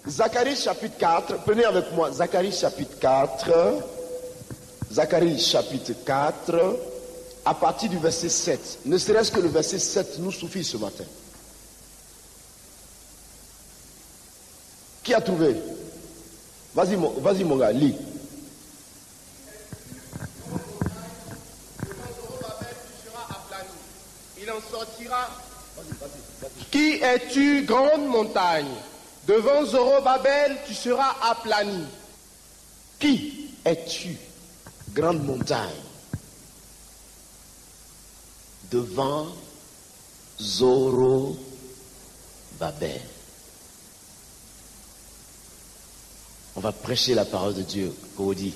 Zacharie chapitre 4, prenez avec moi Zacharie chapitre 4, Zacharie chapitre 4, à partir du verset 7. Ne serait-ce que le verset 7 nous suffit ce matin. Qui a trouvé? Vas-y mon gars, lis. Il en sortira. Qui es-tu, grande montagne? Devant Zorobabel, tu seras aplani. Qui es-tu, grande montagne? Devant Zorobabel. On va prêcher la parole de Dieu, Cody.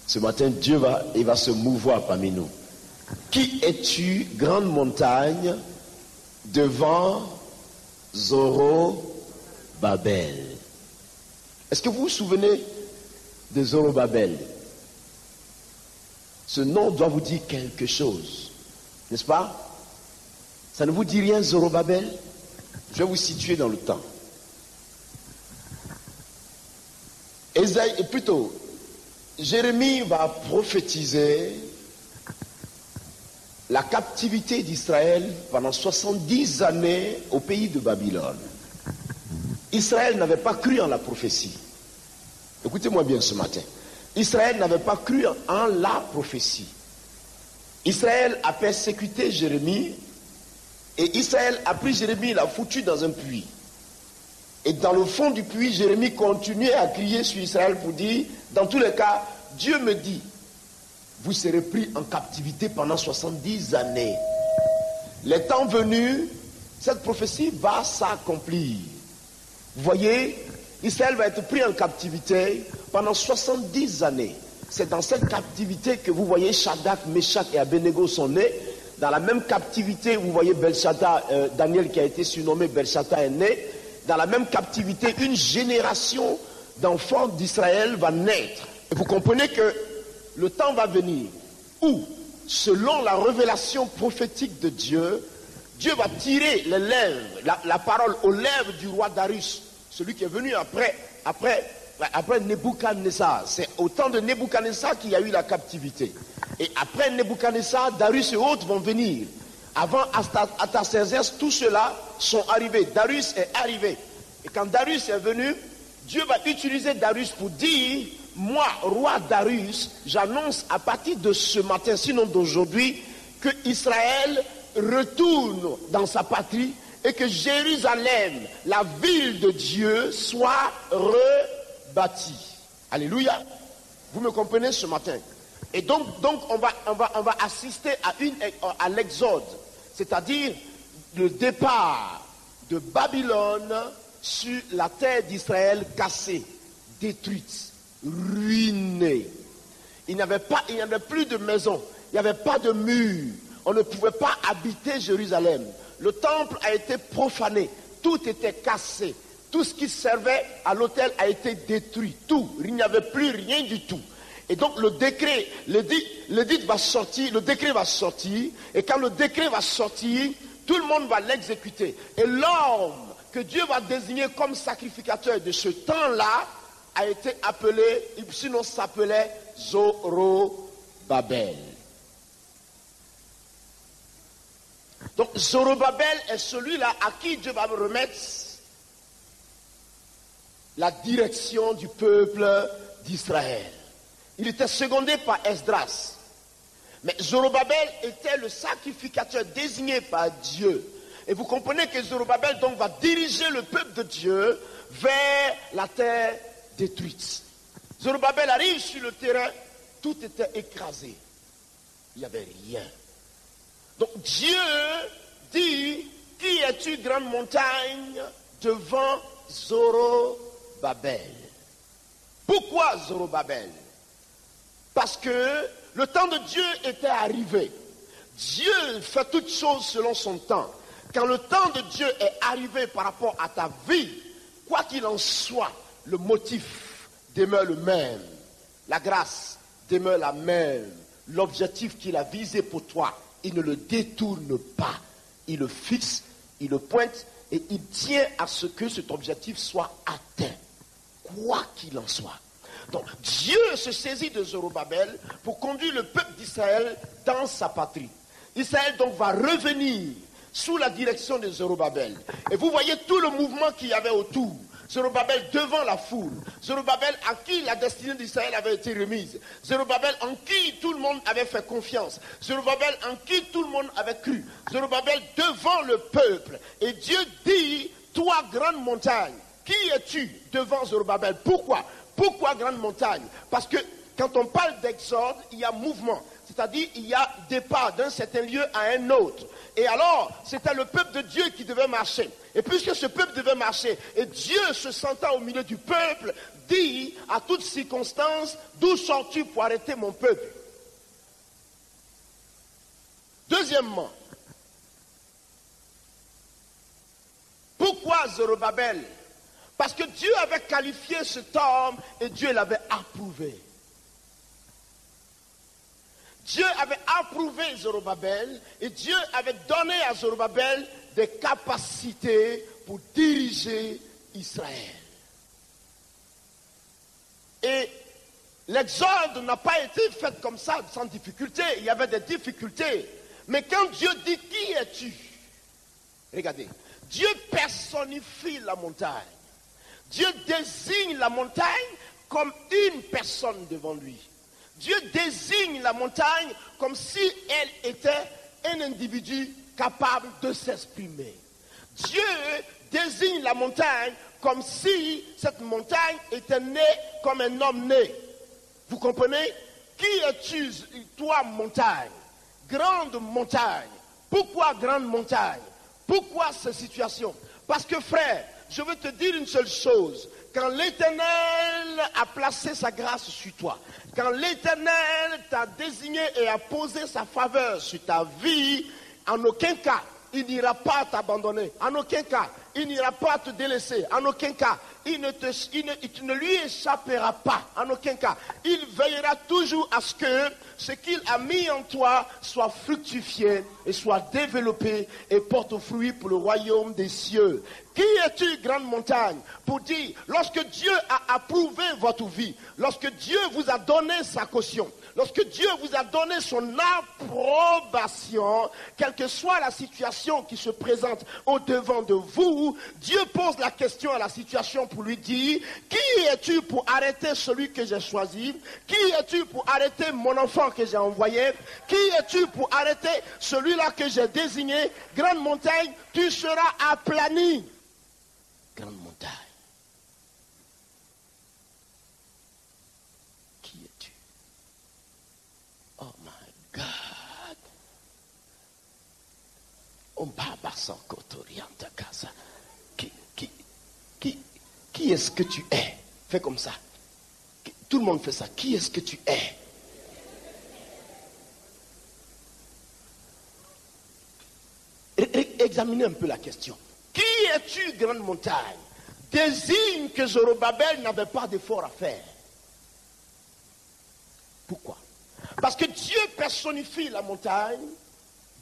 Ce matin, Dieu va se mouvoir parmi nous. Qui es-tu, grande montagne, devant Zorobabel? Est-ce que vous vous souvenez de Zorobabel? Ce nom doit vous dire quelque chose, n'est-ce pas? Ça ne vous dit rien, Zorobabel? Je vais vous situer dans le temps. Jérémie va prophétiser la captivité d'Israël pendant 70 années au pays de Babylone. Israël n'avait pas cru en la prophétie. Écoutez-moi bien ce matin. Israël n'avait pas cru en la prophétie. Israël a persécuté Jérémie et Israël a pris Jérémie et l'a foutu dans un puits. Et dans le fond du puits, Jérémie continuait à crier sur Israël pour dire, dans tous les cas, Dieu me dit, vous serez pris en captivité pendant 70 années. Les temps venus, cette prophétie va s'accomplir. Vous voyez, Israël va être pris en captivité pendant 70 années. C'est dans cette captivité que vous voyez Shadrach, Meshach et Abednego sont nés. Dans la même captivité, vous voyez Belshazzar, Daniel qui a été surnommé Belshazzar est né. Dans la même captivité, une génération d'enfants d'Israël va naître. Et vous comprenez que le temps va venir où, selon la révélation prophétique de Dieu, Dieu va tirer les lèvres, la parole aux lèvres du roi Darius, celui qui est venu après Nebuchadnezzar. C'est au temps de Nebuchadnezzar qu'il y a eu la captivité. Et après Nebuchadnezzar, Darius et autres vont venir. Avant Artaxerxès, tous ceux-là sont arrivés. Darius est arrivé. Et quand Darius est venu, Dieu va utiliser Darius pour dire, moi, roi Darius, j'annonce à partir de ce matin, sinon d'aujourd'hui, que Israël retourne dans sa patrie et que Jérusalem, la ville de Dieu, soit rebâtie. Alléluia. Vous me comprenez ce matin? Et donc on va assister à l'exode, c'est-à-dire le départ de Babylone sur la terre d'Israël cassée, détruite, ruinée. Il n'y avait plus de maison, il n'y avait pas de mur, on ne pouvait pas habiter Jérusalem. Le temple a été profané, tout était cassé, tout ce qui servait à l'autel a été détruit, tout, il n'y avait plus rien du tout. Et donc le décret, l'édit va sortir, le décret va sortir, et quand le décret va sortir, tout le monde va l'exécuter. Et l'homme que Dieu va désigner comme sacrificateur de ce temps-là a été appelé, sinon s'appelait Zorobabel. Donc Zorobabel est celui-là à qui Dieu va remettre la direction du peuple d'Israël. Il était secondé par Esdras. Mais Zorobabel était le sacrificateur désigné par Dieu. Et vous comprenez que Zorobabel donc va diriger le peuple de Dieu vers la terre détruite. Zorobabel arrive sur le terrain, tout était écrasé. Il n'y avait rien. Donc Dieu dit, qui es-tu, grande montagne, devant Zorobabel? Pourquoi Zorobabel? Parce que le temps de Dieu était arrivé. Dieu fait toutes choses selon son temps. Quand le temps de Dieu est arrivé par rapport à ta vie, quoi qu'il en soit, le motif demeure le même. La grâce demeure la même. L'objectif qu'il a visé pour toi, il ne le détourne pas. Il le fixe, il le pointe et il tient à ce que cet objectif soit atteint, quoi qu'il en soit. Donc Dieu se saisit de Zorobabel pour conduire le peuple d'Israël dans sa patrie. Israël donc va revenir sous la direction de Zorobabel. Et vous voyez tout le mouvement qu'il y avait autour. Zorobabel devant la foule. Zorobabel à qui la destinée d'Israël avait été remise. Zorobabel en qui tout le monde avait fait confiance. Zorobabel en qui tout le monde avait cru. Zorobabel devant le peuple. Et Dieu dit, toi grande montagne, qui es-tu devant Zorobabel? Pourquoi? Pourquoi grande montagne? Parce que quand on parle d'exode, il y a mouvement. C'est-à-dire, il y a départ d'un certain lieu à un autre. Et alors, c'était le peuple de Dieu qui devait marcher. Et puisque ce peuple devait marcher, et Dieu se sentant au milieu du peuple, dit à toutes circonstances, d'où sors-tu pour arrêter mon peuple? Deuxièmement, pourquoi Zorobabel? Parce que Dieu avait qualifié cet homme et Dieu l'avait approuvé. Dieu avait approuvé Zorobabel et Dieu avait donné à Zorobabel des capacités pour diriger Israël. Et l'exode n'a pas été fait comme ça, sans difficulté. Il y avait des difficultés. Mais quand Dieu dit « Qui es-tu » Regardez, Dieu personnifie la montagne. Dieu désigne la montagne comme une personne devant lui. Dieu désigne la montagne comme si elle était un individu capable de s'exprimer. Dieu désigne la montagne comme si cette montagne était née comme un homme né. Vous comprenez? Qui es-tu, toi, montagne? Grande montagne. Pourquoi grande montagne? Pourquoi cette situation? Parce que frère, je veux te dire une seule chose. Quand l'Éternel a placé sa grâce sur toi, quand l'Éternel t'a désigné et a posé sa faveur sur ta vie, en aucun cas, il n'ira pas t'abandonner. En aucun cas, il n'ira pas te délaisser. En aucun cas, tu ne lui échapperas pas. En aucun cas, il veillera toujours à ce que ce qu'il a mis en toi soit fructifié et soit développé et porte fruit pour le royaume des cieux. Qui es-tu, grande montagne? Pour dire, lorsque Dieu a approuvé votre vie, lorsque Dieu vous a donné sa caution, lorsque Dieu vous a donné son approbation, quelle que soit la situation qui se présente au-devant de vous, Dieu pose la question à la situation pour lui dire, qui es-tu pour arrêter celui que j'ai choisi? Qui es-tu pour arrêter mon enfant que j'ai envoyé? Qui es-tu pour arrêter celui-là que j'ai désigné? Grande montagne, tu seras aplani. Grande montagne. Qui es-tu? Oh my God. On baba sans cotoriante casa. Qui est-ce que tu es? Fais comme ça. Tout le monde fait ça. Qui est-ce que tu es? Examinez un peu la question. Qui es-tu, grande montagne? Désigne que Zorobabel n'avait pas d'effort à faire. Pourquoi? Parce que Dieu personnifie la montagne,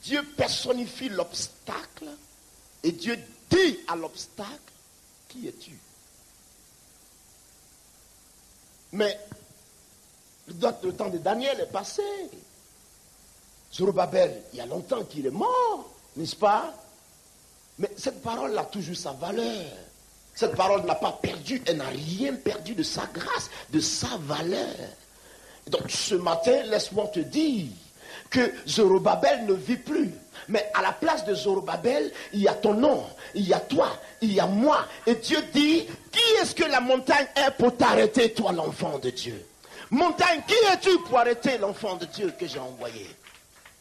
Dieu personnifie l'obstacle, et Dieu dit à l'obstacle, qui es-tu? Mais le temps de Daniel est passé. Zorobabel, il y a longtemps qu'il est mort, n'est-ce pas? Mais cette parole a toujours sa valeur. Cette parole n'a pas perdu, elle n'a rien perdu de sa grâce, de sa valeur. Donc ce matin, laisse-moi te dire que Zorobabel ne vit plus. Mais à la place de Zorobabel, il y a ton nom, il y a toi, il y a moi. Et Dieu dit, qui est-ce que la montagne est pour t'arrêter, toi l'enfant de Dieu? Montagne, qui es-tu pour arrêter l'enfant de Dieu que j'ai envoyé?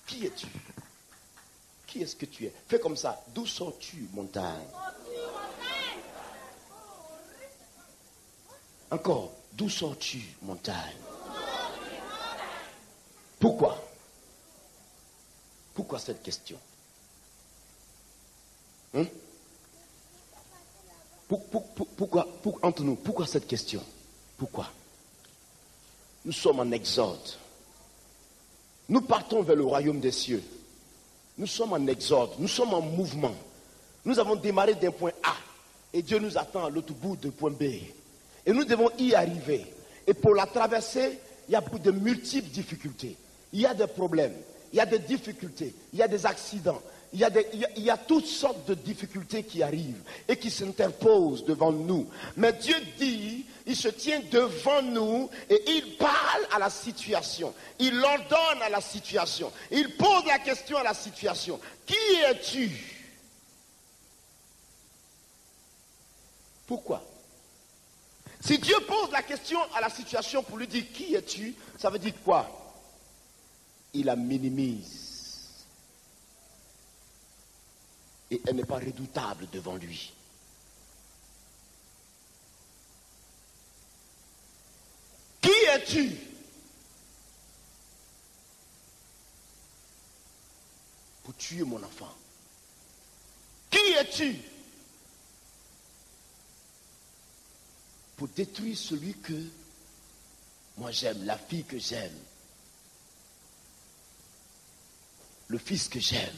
Qui es-tu? Qui est-ce que tu es? Fais comme ça. D'où sors-tu, montagne? Encore. D'où sors-tu, montagne? Pourquoi? Pourquoi cette question? Pourquoi, entre nous, pourquoi cette question? Pourquoi? Nous sommes en exode. Nous partons vers le royaume des cieux. Nous sommes en exode, nous sommes en mouvement. Nous avons démarré d'un point A et Dieu nous attend à l'autre bout du point B. Et nous devons y arriver. Et pour la traverser, il y a de multiples difficultés. Il y a des problèmes, il y a des difficultés, il y a des accidents, il y a toutes sortes de difficultés qui arrivent et qui s'interposent devant nous. Mais Dieu dit, il se tient devant nous et il parle à la situation. Il ordonne à la situation. Il pose la question à la situation. Qui es-tu? Pourquoi? Si Dieu pose la question à la situation pour lui dire qui es-tu, ça veut dire quoi? Il la minimise. Et elle n'est pas redoutable devant lui. Qui es-tu? Pour tuer mon enfant. Qui es-tu? Pour détruire celui que moi j'aime, la fille que j'aime, le fils que j'aime.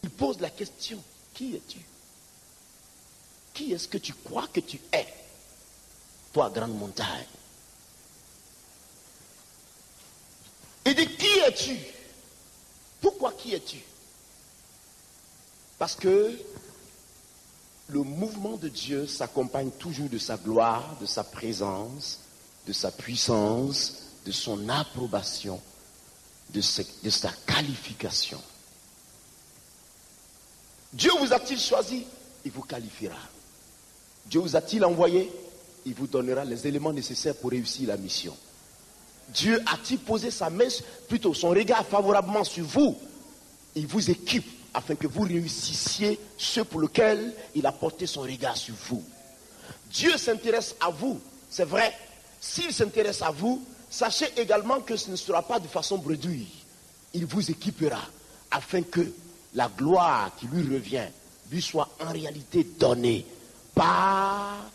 Il pose la question, qui es-tu? Qui est-ce que tu crois que tu es, toi, grande montagne? Il dit, qui es-tu? Pourquoi qui es-tu? Parce que le mouvement de Dieu s'accompagne toujours de sa gloire, de sa présence, de sa puissance, de son approbation, de sa qualification. Dieu vous a-t-il choisi? Il vous qualifiera. Dieu vous a-t-il envoyé? Il vous donnera les éléments nécessaires pour réussir la mission. Dieu a-t-il posé sa main, plutôt son regard favorablement sur vous? Il vous équipe afin que vous réussissiez ce pour lequel il a porté son regard sur vous. Dieu s'intéresse à vous, c'est vrai. S'il s'intéresse à vous, sachez également que ce ne sera pas de façon bredouille. Il vous équipera afin que la gloire qui lui revient lui soit en réalité donnée par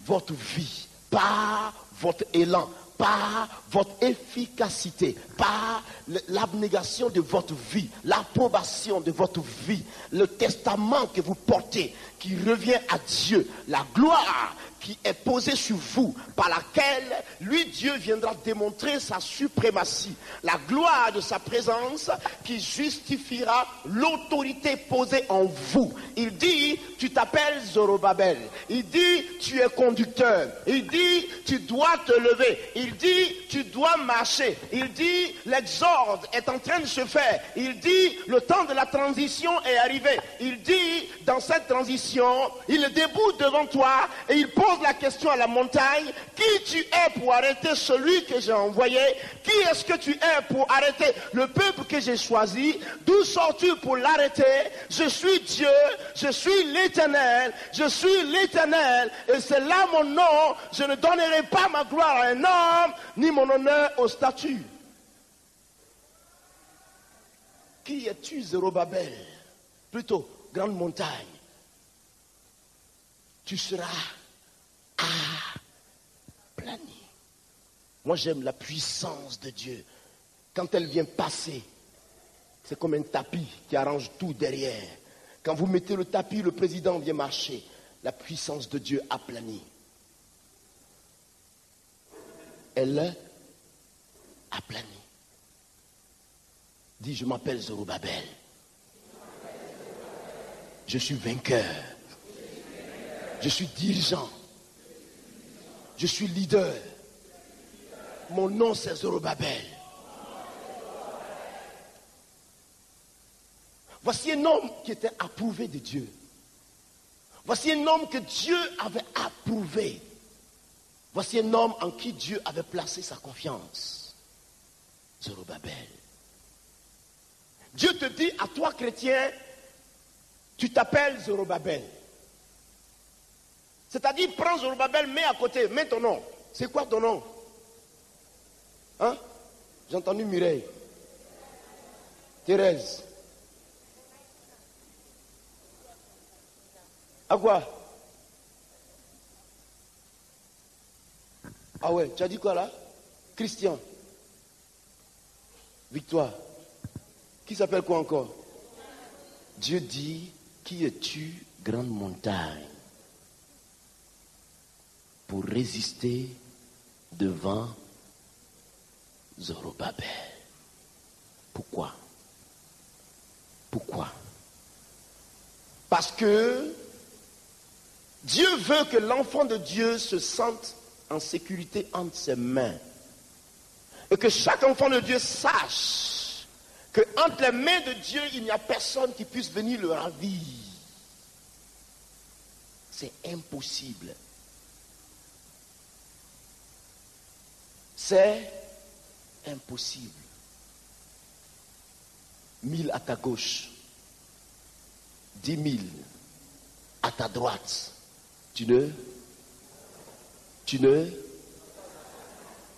votre vie, par votre élan, par votre efficacité, par l'abnégation de votre vie, l'approbation de votre vie, le testament que vous portez qui revient à Dieu, la gloire qui est posée sur vous, par laquelle lui, Dieu, viendra démontrer sa suprématie, la gloire de sa présence qui justifiera l'autorité posée en vous. Il dit, tu t'appelles Zorobabel. Il dit, tu es conducteur. Il dit, tu dois te lever. Il dit, tu dois marcher. Il dit, l'exorde est en train de se faire. Il dit, le temps de la transition est arrivé. Il dit, dans cette transition, il est debout devant toi et il pose la question à la montagne, qui tu es pour arrêter celui que j'ai envoyé? Qui est-ce que tu es pour arrêter le peuple que j'ai choisi? D'où sors-tu pour l'arrêter? Je suis Dieu, je suis l'Éternel, je suis l'Éternel et c'est là mon nom. Je ne donnerai pas ma gloire à un homme ni mon honneur aux statues. Qui es-tu, Zorobabel? Plutôt, grande montagne. Tu seras aplani. Moi j'aime la puissance de Dieu. Quand elle vient passer, c'est comme un tapis qui arrange tout derrière. Quand vous mettez le tapis, le président vient marcher. La puissance de Dieu aplanit. Elle aplanit. Dis, je m'appelle Zorobabel. Je suis vainqueur. Je suis dirigeant. Je suis leader. Mon nom c'est Zorobabel. Voici un homme qui était approuvé de Dieu. Voici un homme que Dieu avait approuvé. Voici un homme en qui Dieu avait placé sa confiance. Zorobabel. Dieu te dit à toi chrétien, tu t'appelles Zorobabel. C'est-à-dire, prends Zorobabel, mets à côté, mets ton nom. C'est quoi ton nom? Hein? J'ai entendu Mireille. Thérèse. À quoi? Ah ouais, tu as dit quoi là? Christian. Victoire. Qui s'appelle quoi encore? Dieu dit, Qui es-tu, grande montagne, pour résister devant Zorobabel? Pourquoi? Pourquoi? Parce que Dieu veut que l'enfant de Dieu se sente en sécurité entre ses mains. Et que chaque enfant de Dieu sache que entre les mains de Dieu, il n'y a personne qui puisse venir le ravir. C'est impossible. C'est impossible. 1000 à ta gauche, 10 000 à ta droite. Tu ne.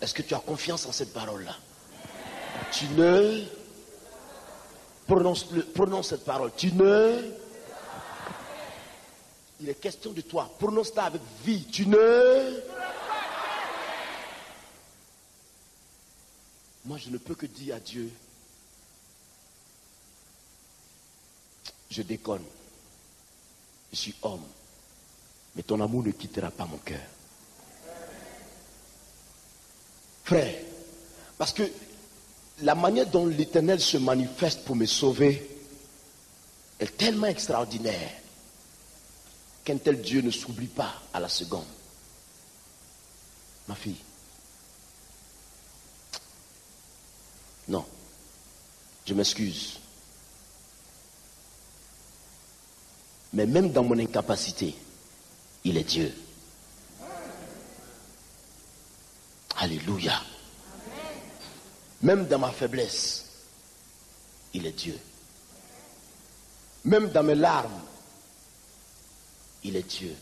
Est-ce que tu as confiance en cette parole-là? Tu ne. Prononce cette parole. Tu ne. Il est question de toi. Prononce-la avec vie. Tu ne. Moi, je ne peux que dire à Dieu, je déconne. Je suis homme. Mais ton amour ne quittera pas mon cœur. Frère, parce que la manière dont l'Éternel se manifeste pour me sauver est tellement extraordinaire qu'un tel Dieu ne s'oublie pas à la seconde. Ma fille, non, je m'excuse. Mais même dans mon incapacité, il est Dieu. Alléluia. Même dans ma faiblesse, il est Dieu. Même dans mes larmes, il est Dieu.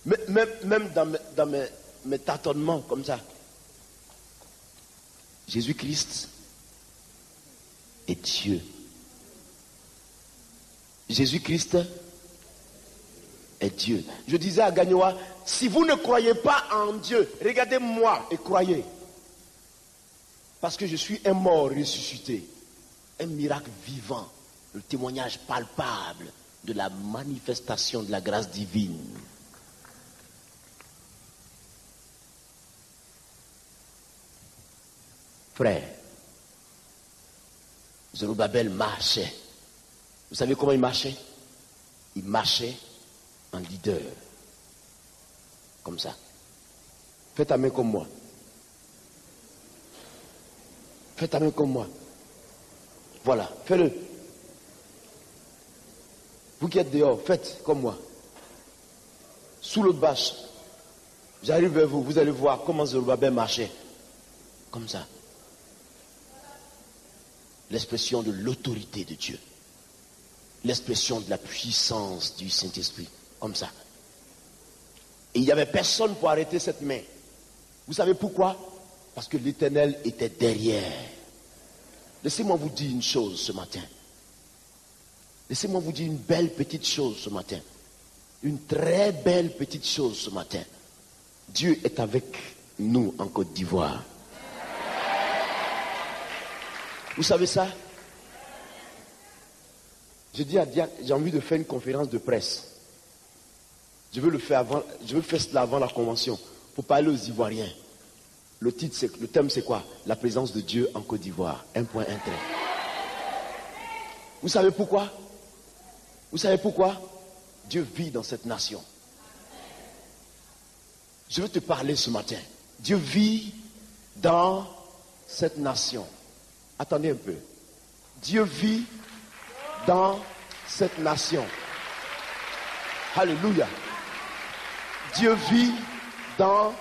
Même dans mes tâtonnements comme ça, Jésus-Christ est Dieu. Jésus-Christ est Dieu. Je disais à Gagnoa, si vous ne croyez pas en Dieu, regardez-moi et croyez. Parce que je suis un mort ressuscité, un miracle vivant, le témoignage palpable de la manifestation de la grâce divine. Frère, Zorobabel marchait. Vous savez comment il marchait? Il marchait en leader. Comme ça. Fais ta main comme moi. Fais ta main comme moi. Voilà, fais-le. Vous qui êtes dehors, faites comme moi. Sous l'autre bâche. J'arrive vers vous, vous allez voir comment Zorobabel marchait. Comme ça. L'expression de l'autorité de Dieu. L'expression de la puissance du Saint-Esprit. Comme ça. Et il n'y avait personne pour arrêter cette main. Vous savez pourquoi? Parce que l'Éternel était derrière. Laissez-moi vous dire une chose ce matin. Laissez-moi vous dire une belle petite chose ce matin. Une très belle petite chose ce matin. Dieu est avec nous en Côte d'Ivoire. Vous savez ça? Je dis à Diane, j'ai envie de faire une conférence de presse. Je veux faire cela avant la convention pour parler aux Ivoiriens. Le thème c'est quoi? La présence de Dieu en Côte d'Ivoire. Un point, un trait. Vous savez pourquoi? Vous savez pourquoi? Dieu vit dans cette nation. Je veux te parler ce matin. Dieu vit dans cette nation. Attendez un peu. Dieu vit dans cette nation. Alléluia. Dieu vit dans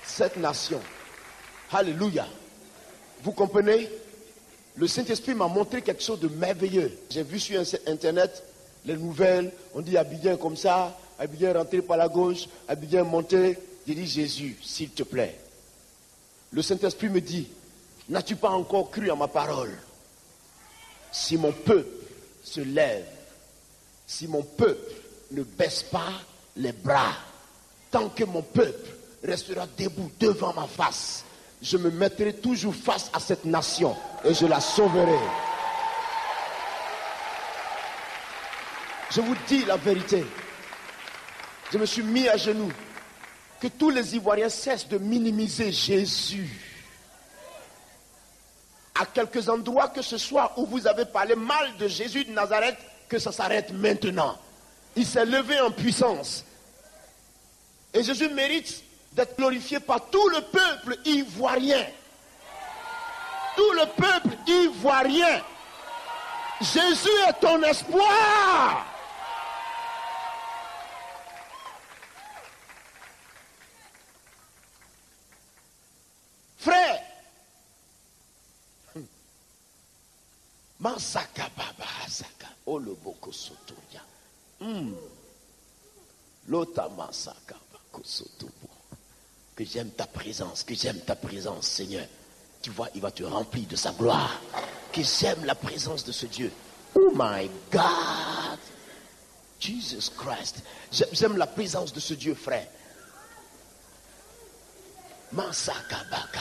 cette nation. Alléluia. Vous comprenez? Le Saint-Esprit m'a montré quelque chose de merveilleux. J'ai vu sur Internet les nouvelles. On dit Abidjan comme ça, Abidjan rentré par la gauche, Abidjan monté. J'ai dit Jésus, s'il te plaît. Le Saint-Esprit me dit, n'as-tu pas encore cru à ma parole? Si mon peuple se lève, si mon peuple ne baisse pas les bras, tant que mon peuple restera debout devant ma face, je me mettrai toujours face à cette nation et je la sauverai. Je vous dis la vérité. Je me suis mis à genoux. Que tous les Ivoiriens cessent de minimiser Jésus. À quelques endroits que ce soit où vous avez parlé mal de Jésus de Nazareth, que ça s'arrête maintenant. Il s'est levé en puissance. Et Jésus mérite d'être glorifié par tout le peuple ivoirien. Tout le peuple ivoirien. Jésus est ton espoir. Frère, Masaka Baba Asaka, Oloboko Sotoya, Lota Masaka Bako Sotobo. Que j'aime ta présence, Seigneur. Tu vois, il va te remplir de sa gloire. Que j'aime la présence de ce Dieu. Oh my God, Jesus Christ. J'aime la présence de ce Dieu, frère. Masaka Baka.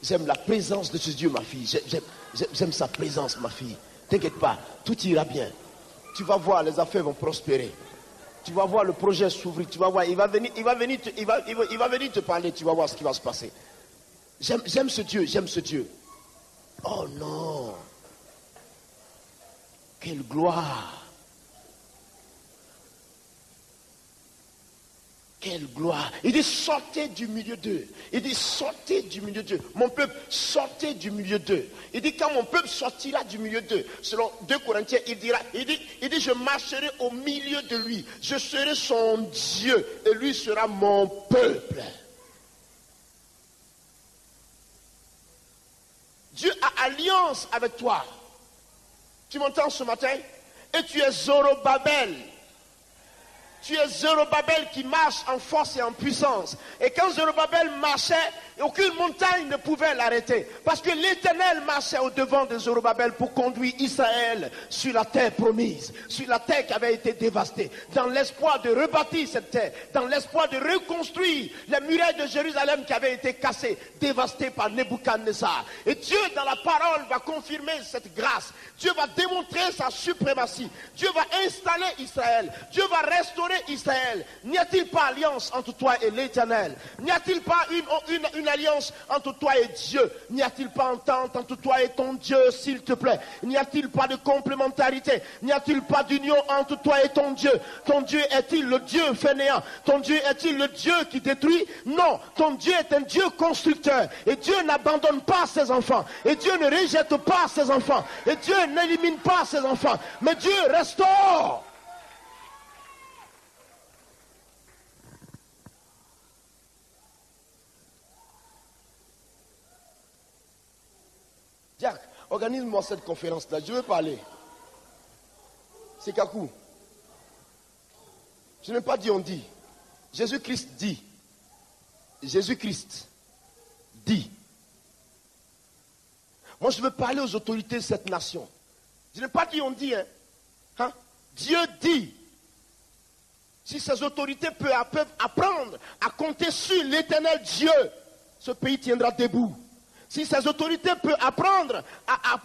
J'aime la présence de ce Dieu, ma fille. J'aime sa présence, ma fille. T'inquiète pas, tout ira bien. Tu vas voir, les affaires vont prospérer. Tu vas voir le projet s'ouvrir. Tu vas voir, il va venir te parler. Tu vas voir ce qui va se passer. J'aime ce Dieu. Oh non. Quelle gloire. Quelle gloire. Il dit sortez du milieu d'eux. Mon peuple, sortez du milieu d'eux. Il dit quand mon peuple sortira du milieu d'eux, selon 2 Corinthiens, il dit je marcherai au milieu de lui. Je serai son Dieu et lui sera mon peuple. Dieu a alliance avec toi. Tu m'entends ce matin? Et tu es Zorobabel. Tu es Zorobabel qui marche en force et en puissance. Et quand Zorobabel marchait, aucune montagne ne pouvait l'arrêter. Parce que l'Éternel marchait au devant de Zorobabel pour conduire Israël sur la terre promise. Sur la terre qui avait été dévastée. Dans l'espoir de rebâtir cette terre. Dans l'espoir de reconstruire les murailles de Jérusalem qui avaient été cassées, dévastées par Nebuchadnezzar. Et Dieu dans la parole va confirmer cette grâce. Dieu va démontrer sa suprématie. Dieu va installer Israël. Dieu va restaurer Israël. N'y a-t-il pas alliance entre toi et l'Éternel? N'y a-t-il pas une alliance entre toi et Dieu? N'y a-t-il pas entente entre toi et ton Dieu, s'il te plaît? N'y a-t-il pas de complémentarité? N'y a-t-il pas d'union entre toi et ton Dieu? Ton Dieu est-il le Dieu fainéant? Ton Dieu est-il le Dieu qui détruit? Non, ton Dieu est un Dieu constructeur. Et Dieu n'abandonne pas ses enfants. Et Dieu ne rejette pas ses enfants. Et Dieu n'élimine pas ses enfants. Mais Dieu restaure. Jack, organise-moi cette conférence-là. Je veux parler. C'est Kakou. Je n'ai pas dit on dit. Jésus-Christ dit. Jésus-Christ dit. Moi, je veux parler aux autorités de cette nation. Je n'ai pas dit on dit. Hein? Dieu dit. Si ces autorités peuvent apprendre à compter sur l'éternel Dieu, ce pays tiendra debout. Si ces autorités peuvent apprendre à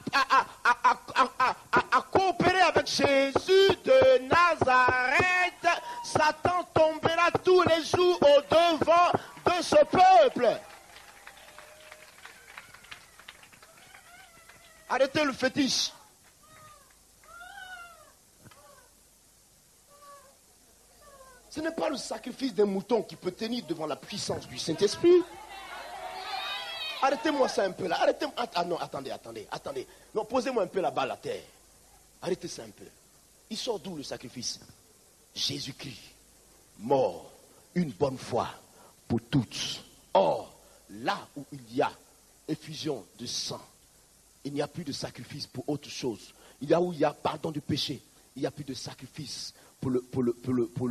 coopérer avec Jésus de Nazareth, Satan tombera tous les jours au devant de ce peuple. Arrêtez le fétiche. Ce n'est pas le sacrifice d'un mouton qui peut tenir devant la puissance du Saint-Esprit. Arrêtez-moi ça un peu là. Arrêtez-moi. Ah non, attendez. Non, posez-moi un peu la balle à terre. Arrêtez ça un peu. Il sort d'où le sacrifice? Jésus-Christ, mort, une bonne fois pour toutes. Or, là où il y a effusion de sang, il n'y a plus de sacrifice pour autre chose. Là où il y a pardon du péché, il n'y a plus de sacrifice pour le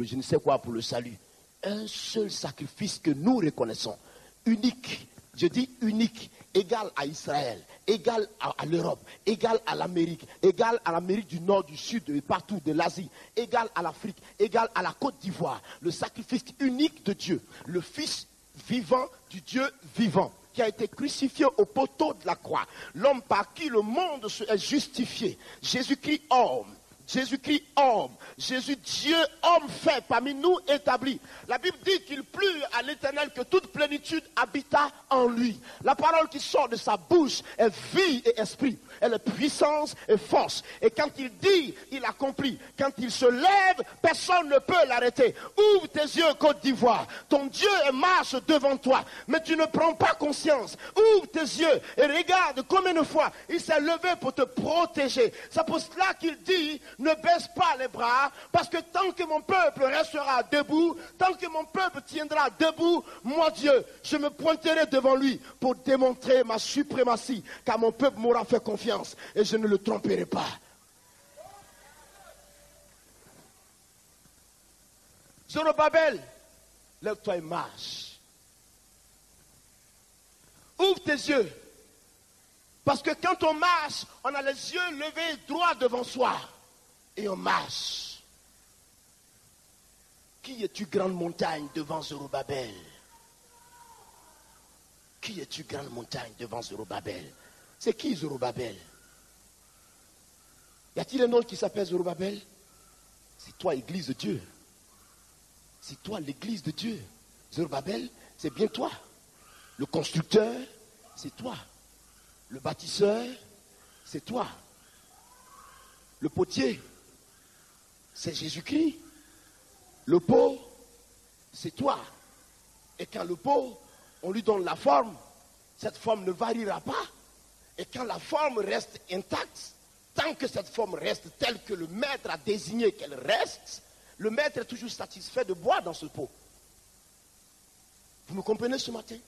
je ne sais quoi, pour le salut. Un seul sacrifice que nous reconnaissons, unique. Je dis unique, égal à Israël, égal à l'Europe, égal à l'Amérique, égal à l'Amérique du Nord, du Sud, et partout, de l'Asie, égal à l'Afrique, égal à la Côte d'Ivoire. Le sacrifice unique de Dieu, le Fils vivant du Dieu vivant, qui a été crucifié au poteau de la croix. L'homme par qui le monde est justifié. Jésus-Christ, homme, Jésus-Christ homme, Jésus Dieu homme fait parmi nous établi. La Bible dit qu'il plut à l'Éternel que toute plénitude habita en lui. La parole qui sort de sa bouche est vie et esprit. Elle est puissance et force. Et quand il dit, il accomplit. Quand il se lève, personne ne peut l'arrêter. Ouvre tes yeux, Côte d'Ivoire. Ton Dieu marche devant toi, mais tu ne prends pas conscience. Ouvre tes yeux et regarde combien de fois il s'est levé pour te protéger. C'est pour cela qu'il dit, ne baisse pas les bras, parce que tant que mon peuple restera debout, tant que mon peuple tiendra debout, moi Dieu, je me pointerai devant lui pour démontrer ma suprématie, car mon peuple m'aura fait confiance et je ne le tromperai pas. Zorobabel, lève-toi et marche. Ouvre tes yeux. Parce que quand on marche, on a les yeux levés droit devant soi. Et on marche. Qui es-tu, grande montagne, devant Zorobabel? Qui es-tu, grande montagne, devant Zorobabel? C'est qui Zorobabel? Y a-t-il un autre qui s'appelle Zorobabel? C'est toi, Église de Dieu. C'est toi, l'Église de Dieu. Zorobabel, c'est bien toi. Le constructeur, c'est toi. Le bâtisseur, c'est toi. Le potier, c'est Jésus-Christ. Le pot, c'est toi. Et quand le pot, on lui donne la forme, cette forme ne variera pas. Et quand la forme reste intacte, tant que cette forme reste telle que le maître a désigné qu'elle reste, le maître est toujours satisfait de boire dans ce pot. Vous me comprenez ce matin?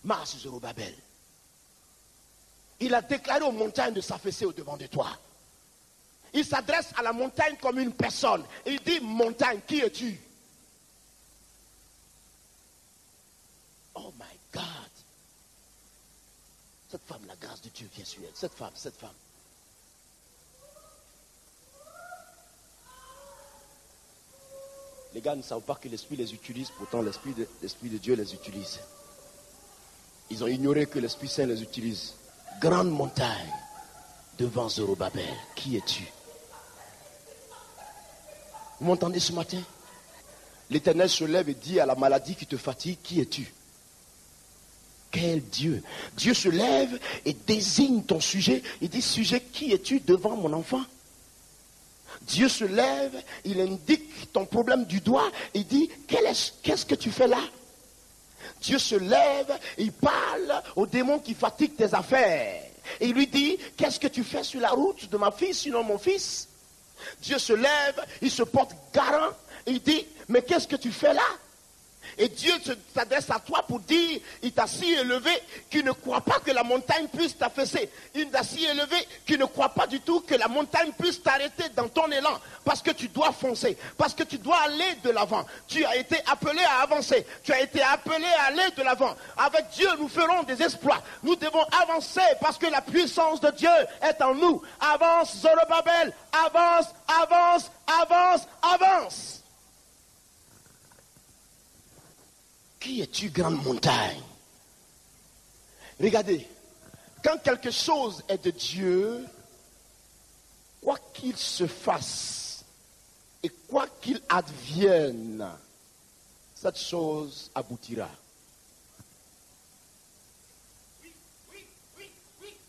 Marche Zorobabel. Il a déclaré aux montagnes de s'affaisser au-devant de toi. Il s'adresse à la montagne comme une personne. Et il dit, montagne, qui es-tu? Oh my God. Cette femme, la grâce de Dieu vient sur elle. Cette femme. Les gars ne savent pas que l'Esprit les utilise, pourtant l'Esprit de Dieu les utilise. Ils ont ignoré que l'Esprit Saint les utilise. Grande montagne devant Zorobabel, qui es-tu? Vous m'entendez ce matin? L'Éternel se lève et dit à la maladie qui te fatigue, qui es-tu? Quel Dieu! Dieu se lève et désigne ton sujet. Il dit, sujet, qui es-tu devant mon enfant? Dieu se lève, il indique ton problème du doigt, il dit, qu'est-ce que tu fais là? Dieu se lève, il parle au démon qui fatigue tes affaires. Et il lui dit, qu'est-ce que tu fais sur la route de ma fille, sinon mon fils? Dieu se lève, il se porte garant, et il dit, mais qu'est-ce que tu fais là? Et Dieu s'adresse à toi pour dire, il t'a si élevé qu'il ne croit pas que la montagne puisse t'affaisser. Il t'a si élevé qu'il ne croit pas du tout que la montagne puisse t'arrêter dans ton élan. Parce que tu dois foncer, parce que tu dois aller de l'avant. Tu as été appelé à avancer, tu as été appelé à aller de l'avant. Avec Dieu, nous ferons des exploits. Nous devons avancer parce que la puissance de Dieu est en nous. Avance, Zorobabel, avance, avance, avance, avance. Qui es-tu, grande montagne? Regardez, quand quelque chose est de Dieu, quoi qu'il se fasse et quoi qu'il advienne, cette chose aboutira.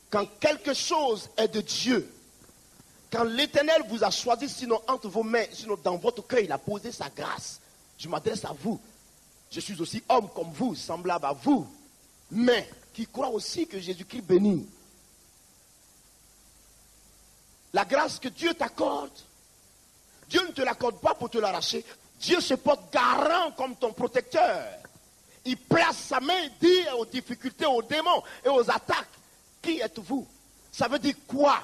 Quand quelque chose est de Dieu, quand l'Éternel vous a choisi, sinon entre vos mains, sinon dans votre cœur, il a posé sa grâce. Je m'adresse à vous. Je suis aussi homme comme vous, semblable à vous, mais qui croit aussi que Jésus-Christ bénit. La grâce que Dieu t'accorde, Dieu ne te l'accorde pas pour te l'arracher. Dieu se porte garant comme ton protecteur. Il place sa main et dit aux difficultés, aux démons et aux attaques, qui êtes-vous? Ça veut dire quoi?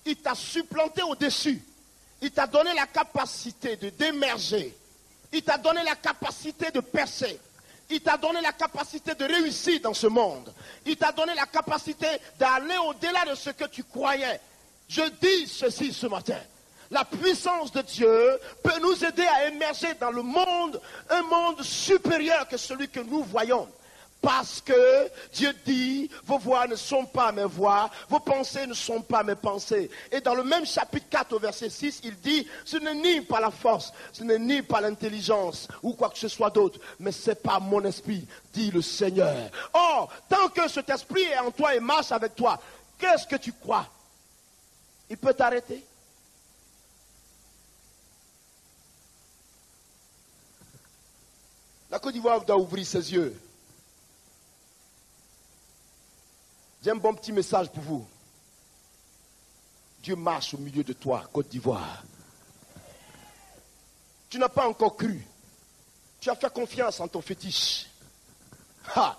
Il t'a supplanté au-dessus. Il t'a donné la capacité d'émerger. Il t'a donné la capacité de percer. Il t'a donné la capacité de réussir dans ce monde. Il t'a donné la capacité d'aller au-delà de ce que tu croyais. Je dis ceci ce matin. La puissance de Dieu peut nous aider à émerger dans le monde, un monde supérieur que celui que nous voyons. Parce que Dieu dit, vos voix ne sont pas mes voix, vos pensées ne sont pas mes pensées. Et dans le même chapitre 4 au verset 6, il dit, ce n'est ni par la force, ce n'est ni par l'intelligence ou quoi que ce soit d'autre, mais c'est par mon esprit, dit le Seigneur. Or, tant que cet esprit est en toi et marche avec toi, qu'est-ce que tu crois? Il peut t'arrêter? La Côte d'Ivoire doit ouvrir ses yeux. J'ai un bon petit message pour vous. Dieu marche au milieu de toi, Côte d'Ivoire. Tu n'as pas encore cru. Tu as fait confiance en ton fétiche. Ha!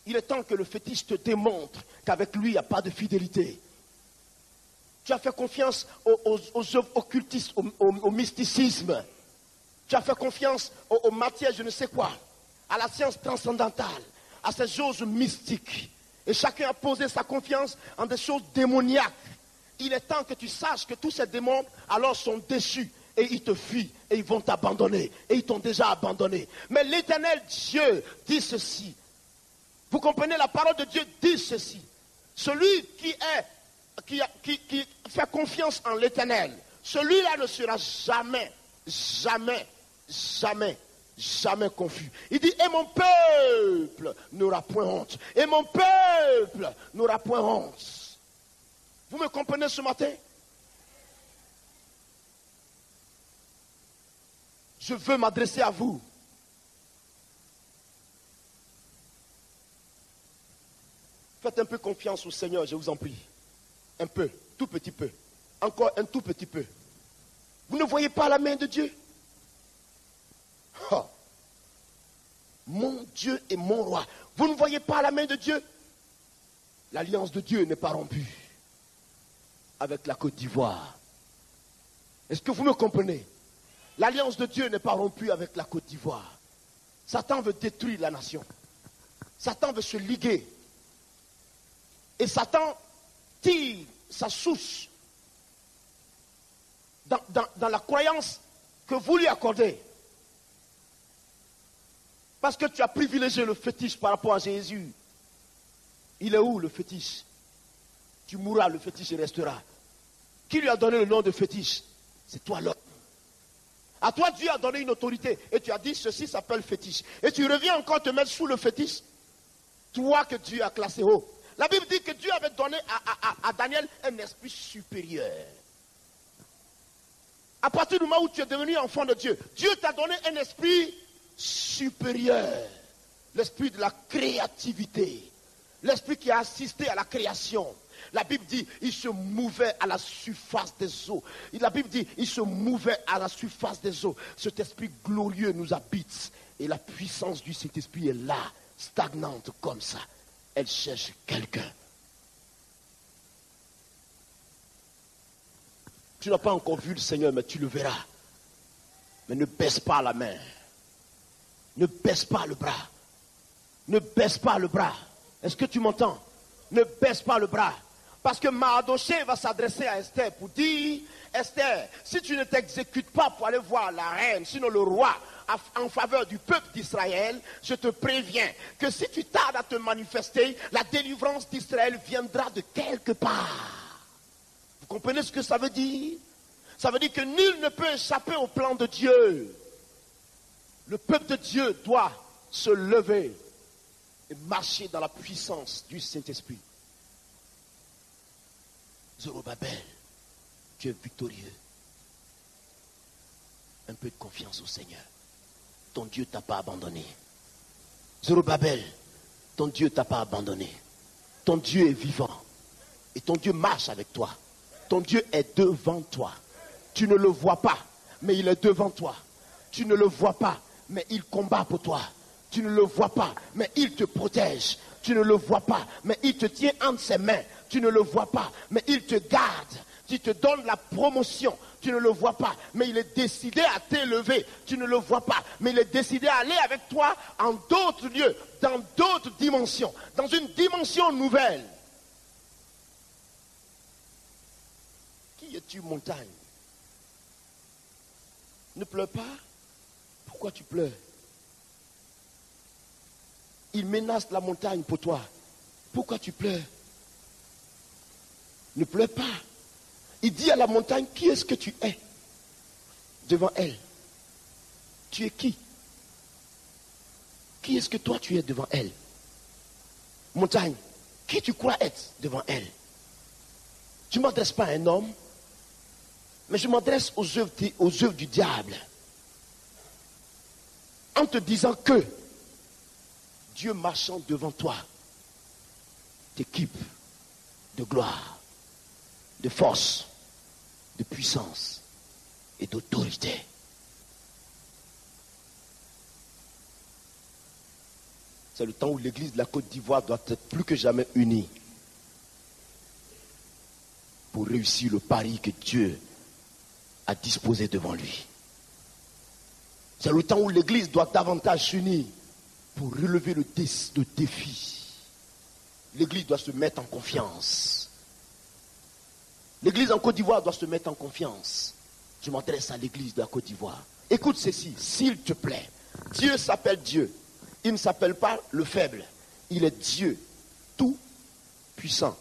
Il est temps que le fétiche te démontre qu'avec lui, il n'y a pas de fidélité. Tu as fait confiance aux œuvres occultistes, au mysticisme. Tu as fait confiance aux matières, je ne sais quoi, à la science transcendantale, à ces choses mystiques. Et chacun a posé sa confiance en des choses démoniaques. Il est temps que tu saches que tous ces démons alors sont déçus et ils te fuient et ils vont t'abandonner. Et ils t'ont déjà abandonné. Mais l'Éternel Dieu dit ceci. Vous comprenez, la parole de Dieu dit ceci. Celui qui fait confiance en l'Éternel, celui-là ne sera jamais confus. Il dit, et mon peuple n'aura point honte. Et mon peuple n'aura point honte. Vous me comprenez ce matin? Je veux m'adresser à vous. Faites un peu confiance au Seigneur, je vous en prie. Un peu, tout petit peu. Encore un tout petit peu. Vous ne voyez pas la main de Dieu? Oh. Mon Dieu et mon roi. Vous ne voyez pas la main de Dieu? L'alliance de Dieu n'est pas rompue avec la Côte d'Ivoire. Est-ce que vous me comprenez? L'alliance de Dieu n'est pas rompue avec la Côte d'Ivoire. Satan veut détruire la nation. Satan veut se liguer. Et Satan tire sa source dans la croyance que vous lui accordez. Parce que tu as privilégié le fétiche par rapport à Jésus. Il est où le fétiche? Tu mourras, le fétiche restera. Qui lui a donné le nom de fétiche? C'est toi l'homme. À toi Dieu a donné une autorité et tu as dit ceci s'appelle fétiche. Et tu reviens encore te mettre sous le fétiche. Toi que Dieu a classé haut. La Bible dit que Dieu avait donné à Daniel un esprit supérieur. À partir du moment où tu es devenu enfant de Dieu, Dieu t'a donné un esprit supérieur. L'esprit de la créativité. L'esprit qui a assisté à la création. La Bible dit, il se mouvait à la surface des eaux. La Bible dit, il se mouvait à la surface des eaux. Cet esprit glorieux nous habite. Et la puissance du Saint-Esprit est là, stagnante comme ça. Elle cherche quelqu'un. Tu n'as pas encore vu le Seigneur, mais tu le verras. Mais ne baisse pas la main. Ne baisse pas le bras. Ne baisse pas le bras. Est-ce que tu m'entends? Ne baisse pas le bras. Parce que Mardoché va s'adresser à Esther pour dire, Esther, si tu ne t'exécutes pas pour aller voir la reine, sinon le roi, en faveur du peuple d'Israël, je te préviens que si tu tardes à te manifester, la délivrance d'Israël viendra de quelque part. Vous comprenez ce que ça veut dire? Ça veut dire que nul ne peut échapper au plan de Dieu. Le peuple de Dieu doit se lever et marcher dans la puissance du Saint-Esprit. Zorobabel, tu es victorieux. Un peu de confiance au Seigneur. Ton Dieu ne t'a pas abandonné. Zorobabel, ton Dieu ne t'a pas abandonné. Ton Dieu est vivant. Et ton Dieu marche avec toi. Ton Dieu est devant toi. Tu ne le vois pas, mais il est devant toi. Tu ne le vois pas, mais il combat pour toi. Tu ne le vois pas, mais il te protège. Tu ne le vois pas, mais il te tient entre ses mains. Tu ne le vois pas, mais il te garde. Tu te donne la promotion. Tu ne le vois pas, mais il est décidé à t'élever. Tu ne le vois pas, mais il est décidé à aller avec toi en d'autres lieux, dans d'autres dimensions, dans une dimension nouvelle. Qui es-tu, montagne? Ne pleure pas. Pourquoi tu pleures? Il menace la montagne pour toi. Pourquoi tu pleures? Ne pleure pas. Il dit à la montagne, qui est-ce que tu es devant elle? Tu es qui? Qui est-ce que toi tu es devant elle? Montagne, qui tu crois être devant elle? Je ne m'adresse pas à un homme, mais je m'adresse aux œuvres du diable. En te disant que Dieu marchant devant toi t'équipe de gloire, de force, de puissance et d'autorité. C'est le temps où l'église de la Côte d'Ivoire doit être plus que jamais unie pour réussir le pari que Dieu a disposé devant lui. C'est le temps où l'église doit davantage s'unir pour relever le défi. L'église doit se mettre en confiance. L'église en Côte d'Ivoire doit se mettre en confiance. Je m'adresse à l'église de la Côte d'Ivoire. Écoute ceci, s'il te plaît. Dieu s'appelle Dieu. Il ne s'appelle pas le faible. Il est Dieu, tout puissant.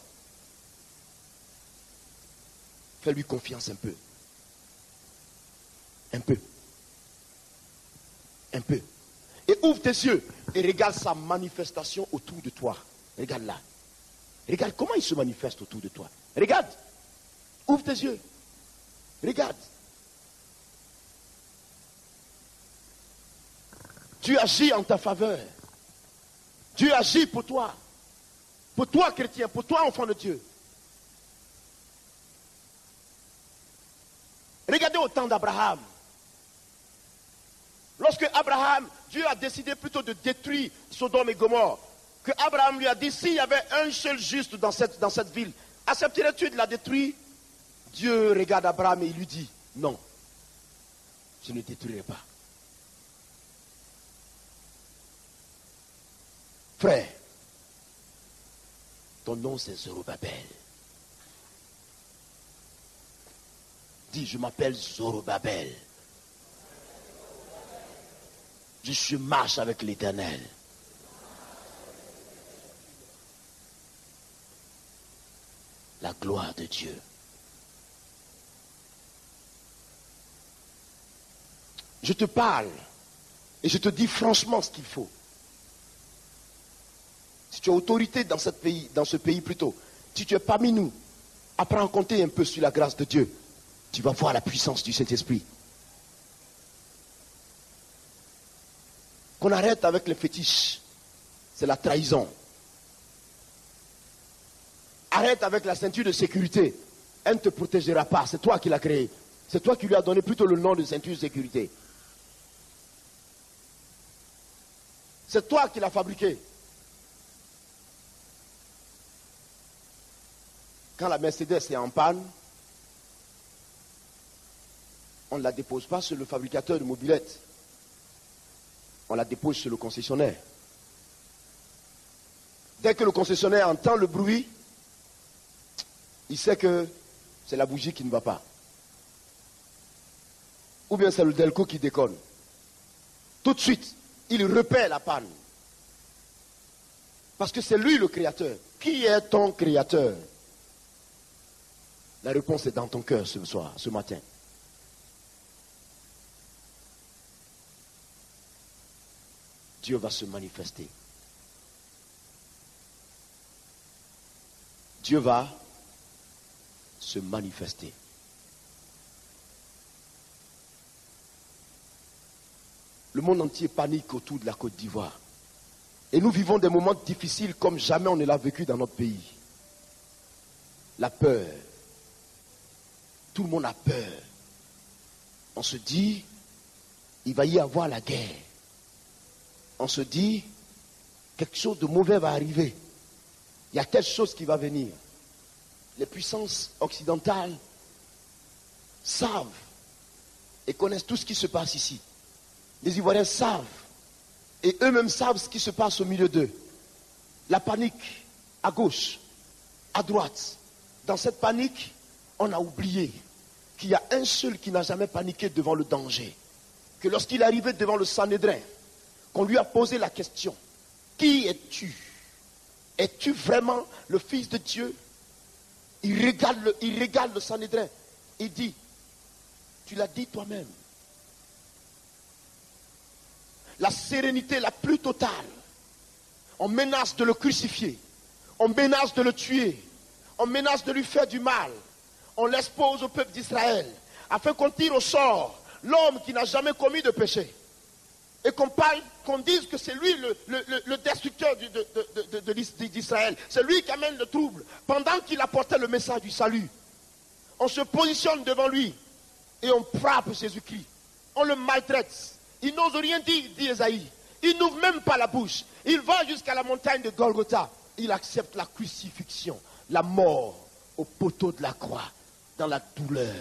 Fais-lui confiance un peu. Un peu. Un peu. Et ouvre tes yeux et regarde sa manifestation autour de toi. Regarde là. Regarde comment il se manifeste autour de toi. Regarde. Ouvre tes yeux. Regarde. Dieu agit en ta faveur. Dieu agit pour toi. Pour toi, chrétien, pour toi, enfant de Dieu. Regardez au temps d'Abraham. Lorsque Abraham, Dieu a décidé plutôt de détruire Sodome et Gomorrhe, que Abraham lui a dit, s'il y avait un seul juste dans cette ville, accepterais-tu de la détruire? Dieu regarde Abraham et il lui dit, non, je ne détruirai pas. Frère, ton nom c'est Zorobabel. Dis, je m'appelle Zorobabel. Je marche avec l'Éternel. La gloire de Dieu. Je te parle et je te dis franchement ce qu'il faut. Si tu as autorité dans ce pays plutôt, si tu es parmi nous, apprends à compter un peu sur la grâce de Dieu. Tu vas voir la puissance du Saint-Esprit. Qu'on arrête avec les fétiches. C'est la trahison. Arrête avec la ceinture de sécurité. Elle ne te protégera pas. C'est toi qui l'as créée. C'est toi qui lui as donné plutôt le nom de ceinture de sécurité. C'est toi qui l'as fabriquée. Quand la Mercedes est en panne, on ne la dépose pas sur le fabricateur de mobylettes. On la dépose sur le concessionnaire. Dès que le concessionnaire entend le bruit, il sait que c'est la bougie qui ne va pas. Ou bien c'est le Delco qui déconne. Tout de suite, il repère la panne. Parce que c'est lui le créateur. Qui est ton créateur? La réponse est dans ton cœur ce matin. Dieu va se manifester. Dieu va se manifester. Le monde entier panique autour de la Côte d'Ivoire. Et nous vivons des moments difficiles comme jamais on ne l'a vécu dans notre pays. La peur. Tout le monde a peur. On se dit, il va y avoir la guerre. On se dit, quelque chose de mauvais va arriver. Il y a telle chose qui va venir. Les puissances occidentales savent et connaissent tout ce qui se passe ici. Les Ivoiriens savent et eux-mêmes savent ce qui se passe au milieu d'eux. La panique à gauche, à droite. Dans cette panique, on a oublié qu'il y a un seul qui n'a jamais paniqué devant le danger. Que lorsqu'il est arrivé devant le Sanhédrin, qu'on lui a posé la question, Qui es-tu? Es-tu vraiment le Fils de Dieu? Il regarde le Sanhédrin. Il dit, tu l'as dit toi-même. La sérénité la plus totale. On menace de le crucifier. On menace de le tuer. On menace de lui faire du mal. On l'expose au peuple d'Israël. Afin qu'on tire au sort l'homme qui n'a jamais commis de péché. Et qu'on dise que c'est lui le destructeur d'Israël. C'est lui qui amène le trouble. Pendant qu'il apportait le message du salut. On se positionne devant lui. Et on frappe Jésus-Christ. On le maltraite. Il n'ose rien dire, dit Esaïe. Il n'ouvre même pas la bouche. Il va jusqu'à la montagne de Golgotha. Il accepte la crucifixion, la mort au poteau de la croix, dans la douleur,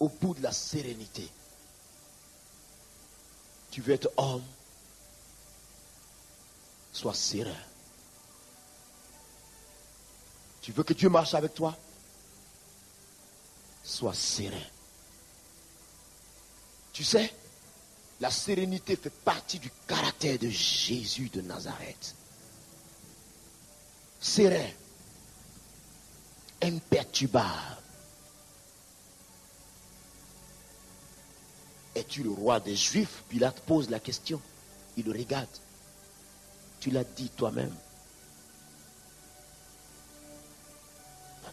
au bout de la sérénité. Tu veux être homme, sois serein. Tu veux que Dieu marche avec toi, sois serein. Tu sais, la sérénité fait partie du caractère de Jésus de Nazareth. Serein, imperturbable. Es-tu le roi des Juifs? Pilate pose la question. Il le regarde. Tu l'as dit toi-même.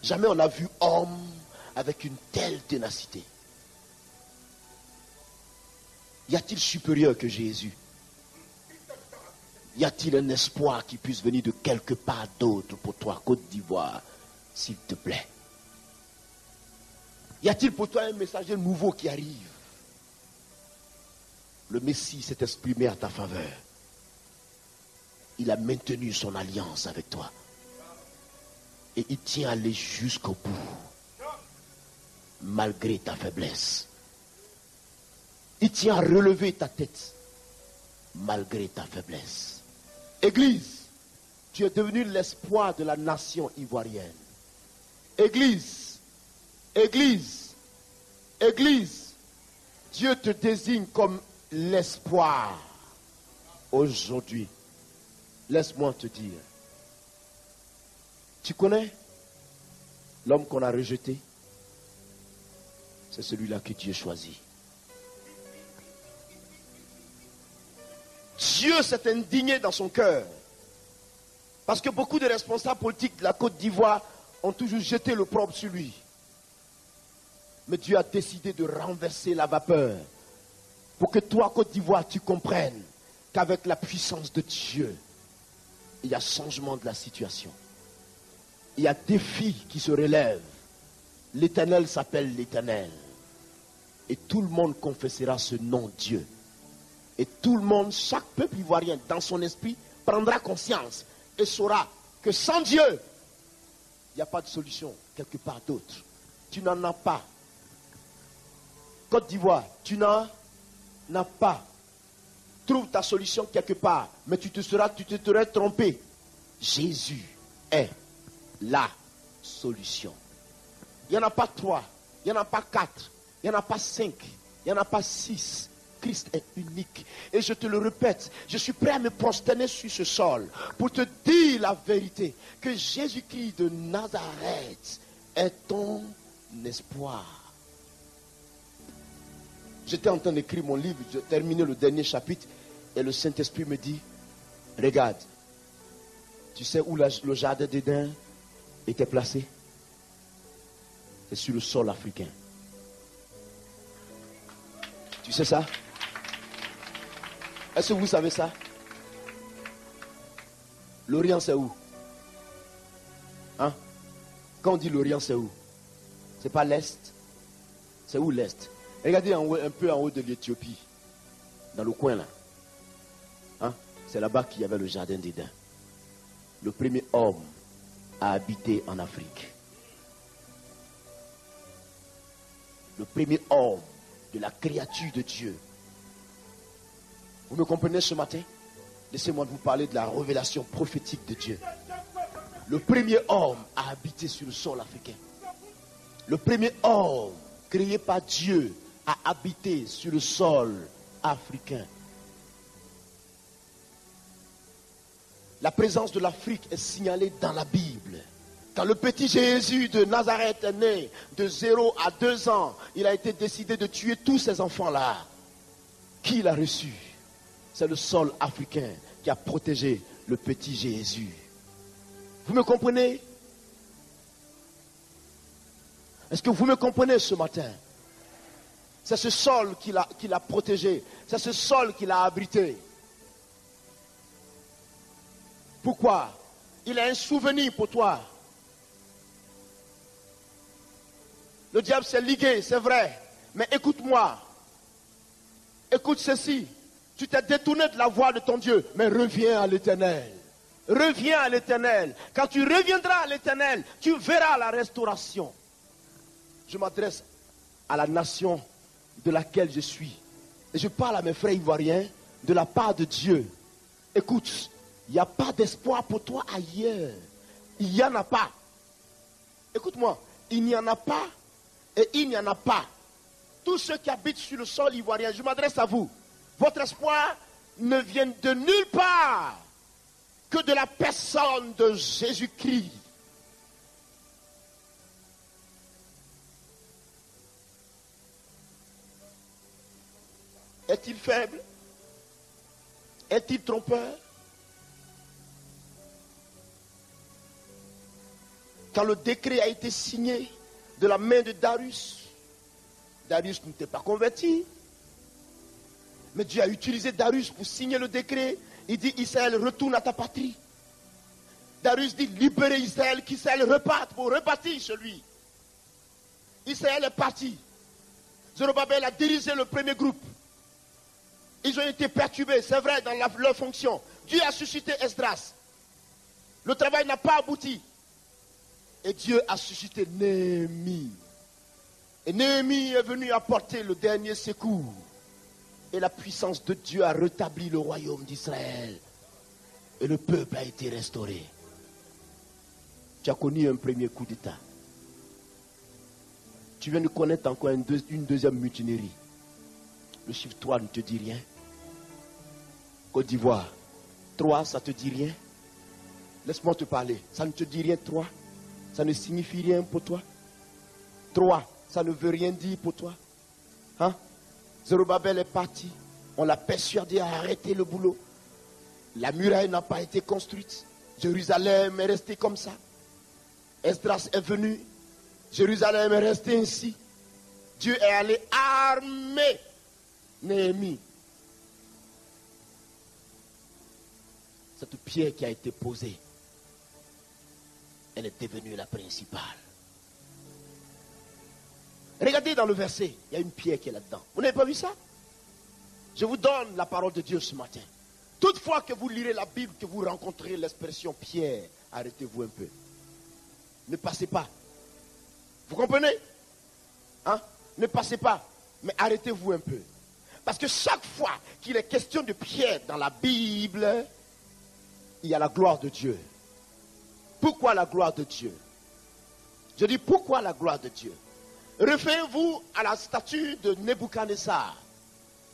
Jamais on n'a vu homme avec une telle ténacité. Y a-t-il supérieur que Jésus? Y a-t-il un espoir qui puisse venir de quelque part d'autre pour toi, Côte d'Ivoire, s'il te plaît? Y a-t-il pour toi un messager nouveau qui arrive? Le Messie s'est exprimé à ta faveur. Il a maintenu son alliance avec toi. Et il tient à aller jusqu'au bout, malgré ta faiblesse. Il tient à relever ta tête, malgré ta faiblesse. Église, tu es devenu l'espoir de la nation ivoirienne. Église, Église, Église, Dieu te désigne comme l'espoir. Aujourd'hui, laisse-moi te dire, tu connais l'homme qu'on a rejeté? C'est celui-là que Dieu choisit. Dieu s'est indigné dans son cœur. Parce que beaucoup de responsables politiques de la Côte d'Ivoire ont toujours jeté le propre sur lui. Mais Dieu a décidé de renverser la vapeur. Pour que toi, Côte d'Ivoire, tu comprennes qu'avec la puissance de Dieu, il y a changement de la situation. Il y a défis qui se relèvent. L'Éternel s'appelle l'Éternel. Et tout le monde confessera ce nom Dieu. Et tout le monde, chaque peuple ivoirien, dans son esprit, prendra conscience et saura que sans Dieu, il n'y a pas de solution quelque part d'autre. Tu n'en as pas. Côte d'Ivoire, tu n'en as pas. Trouve ta solution quelque part, mais tu te serais trompé. Jésus est la solution. Il n'y en a pas 3, il n'y en a pas 4, il n'y en a pas 5, il n'y en a pas 6. Christ est unique. Et je te le répète, je suis prêt à me prosterner sur ce sol pour te dire la vérité, que Jésus-Christ de Nazareth est ton espoir. J'étais en train d'écrire mon livre, j'ai terminé le dernier chapitre et le Saint-Esprit me dit, regarde, tu sais où le jardin d'Éden était placé? C'est sur le sol africain. Tu sais ça? Est-ce que vous savez ça? L'Orient c'est où? Hein? Quand on dit l'Orient c'est où? C'est pas l'Est? C'est où l'Est? Regardez un peu en haut de l'Éthiopie, dans le coin là. Hein? C'est là-bas qu'il y avait le jardin d'Éden. Le premier homme à habiter en Afrique. Le premier homme de la créature de Dieu. Vous me comprenez ce matin? Laissez-moi vous parler de la révélation prophétique de Dieu. Le premier homme à habiter sur le sol africain. Le premier homme créé par Dieu à habiter sur le sol africain. La présence de l'Afrique est signalée dans la Bible. Quand le petit Jésus de Nazareth est né, de 0 à 2 ans, il a été décidé de tuer tous ces enfants-là. Qui l'a reçu? C'est le sol africain qui a protégé le petit Jésus. Vous me comprenez? Est-ce que vous me comprenez ce matin? C'est ce sol qui l'a protégé. C'est ce sol qui l'a abrité. Pourquoi? Il a un souvenir pour toi. Le diable s'est ligué, c'est vrai. Mais écoute-moi. Écoute ceci. Tu t'es détourné de la voie de ton Dieu. Mais reviens à l'Éternel. Reviens à l'Éternel. Quand tu reviendras à l'Éternel, tu verras la restauration. Je m'adresse à la nation de laquelle je suis. Et je parle à mes frères ivoiriens de la part de Dieu. Écoute, il n'y a pas d'espoir pour toi ailleurs. Il n'y en a pas. Écoute-moi, il n'y en a pas et il n'y en a pas. Tous ceux qui habitent sur le sol ivoirien, je m'adresse à vous. Votre espoir ne vient de nulle part que de la personne de Jésus-Christ. Est-il faible? Est-il trompeur? Quand le décret a été signé de la main de Darius, Darius n'était pas converti. Mais Dieu a utilisé Darius pour signer le décret. Il dit, Israël, retourne à ta patrie. Darius dit, libérez Israël, qu'Israël reparte pour rebâtir celui. Israël est parti. Zorobabel a dirigé le premier groupe. Ils ont été perturbés, c'est vrai, dans leur fonction. Dieu a suscité Esdras. Le travail n'a pas abouti. Et Dieu a suscité Néhémie. Et Néhémie est venu apporter le dernier secours. Et la puissance de Dieu a rétabli le royaume d'Israël. Et le peuple a été restauré. Tu as connu un premier coup d'État. Tu viens de connaître encore une deuxième mutinerie. Le chiffre 3 ne te dit rien. Côte d'Ivoire, 3, ça te dit rien. Laisse-moi te parler. Ça ne te dit rien, 3. Ça ne signifie rien pour toi. 3, ça ne veut rien dire pour toi. Hein? Zorobabel est parti. On l'a persuadé à arrêter le boulot. La muraille n'a pas été construite. Jérusalem est resté comme ça. Esdras est venu. Jérusalem est resté ainsi. Dieu est allé armer Néhémie. Cette pierre qui a été posée, elle est devenue la principale. Regardez dans le verset, il y a une pierre qui est là-dedans. Vous n'avez pas vu ça? Je vous donne la parole de Dieu ce matin. Toutefois que vous lirez la Bible, que vous rencontrez l'expression pierre, arrêtez-vous un peu. Ne passez pas. Vous comprenez? Hein? Ne passez pas, mais arrêtez-vous un peu. Parce que chaque fois qu'il est question de pierre dans la Bible, il y a la gloire de Dieu. Pourquoi la gloire de Dieu? Je dis pourquoi la gloire de Dieu? Référez-vous à la statue de Nebuchadnezzar.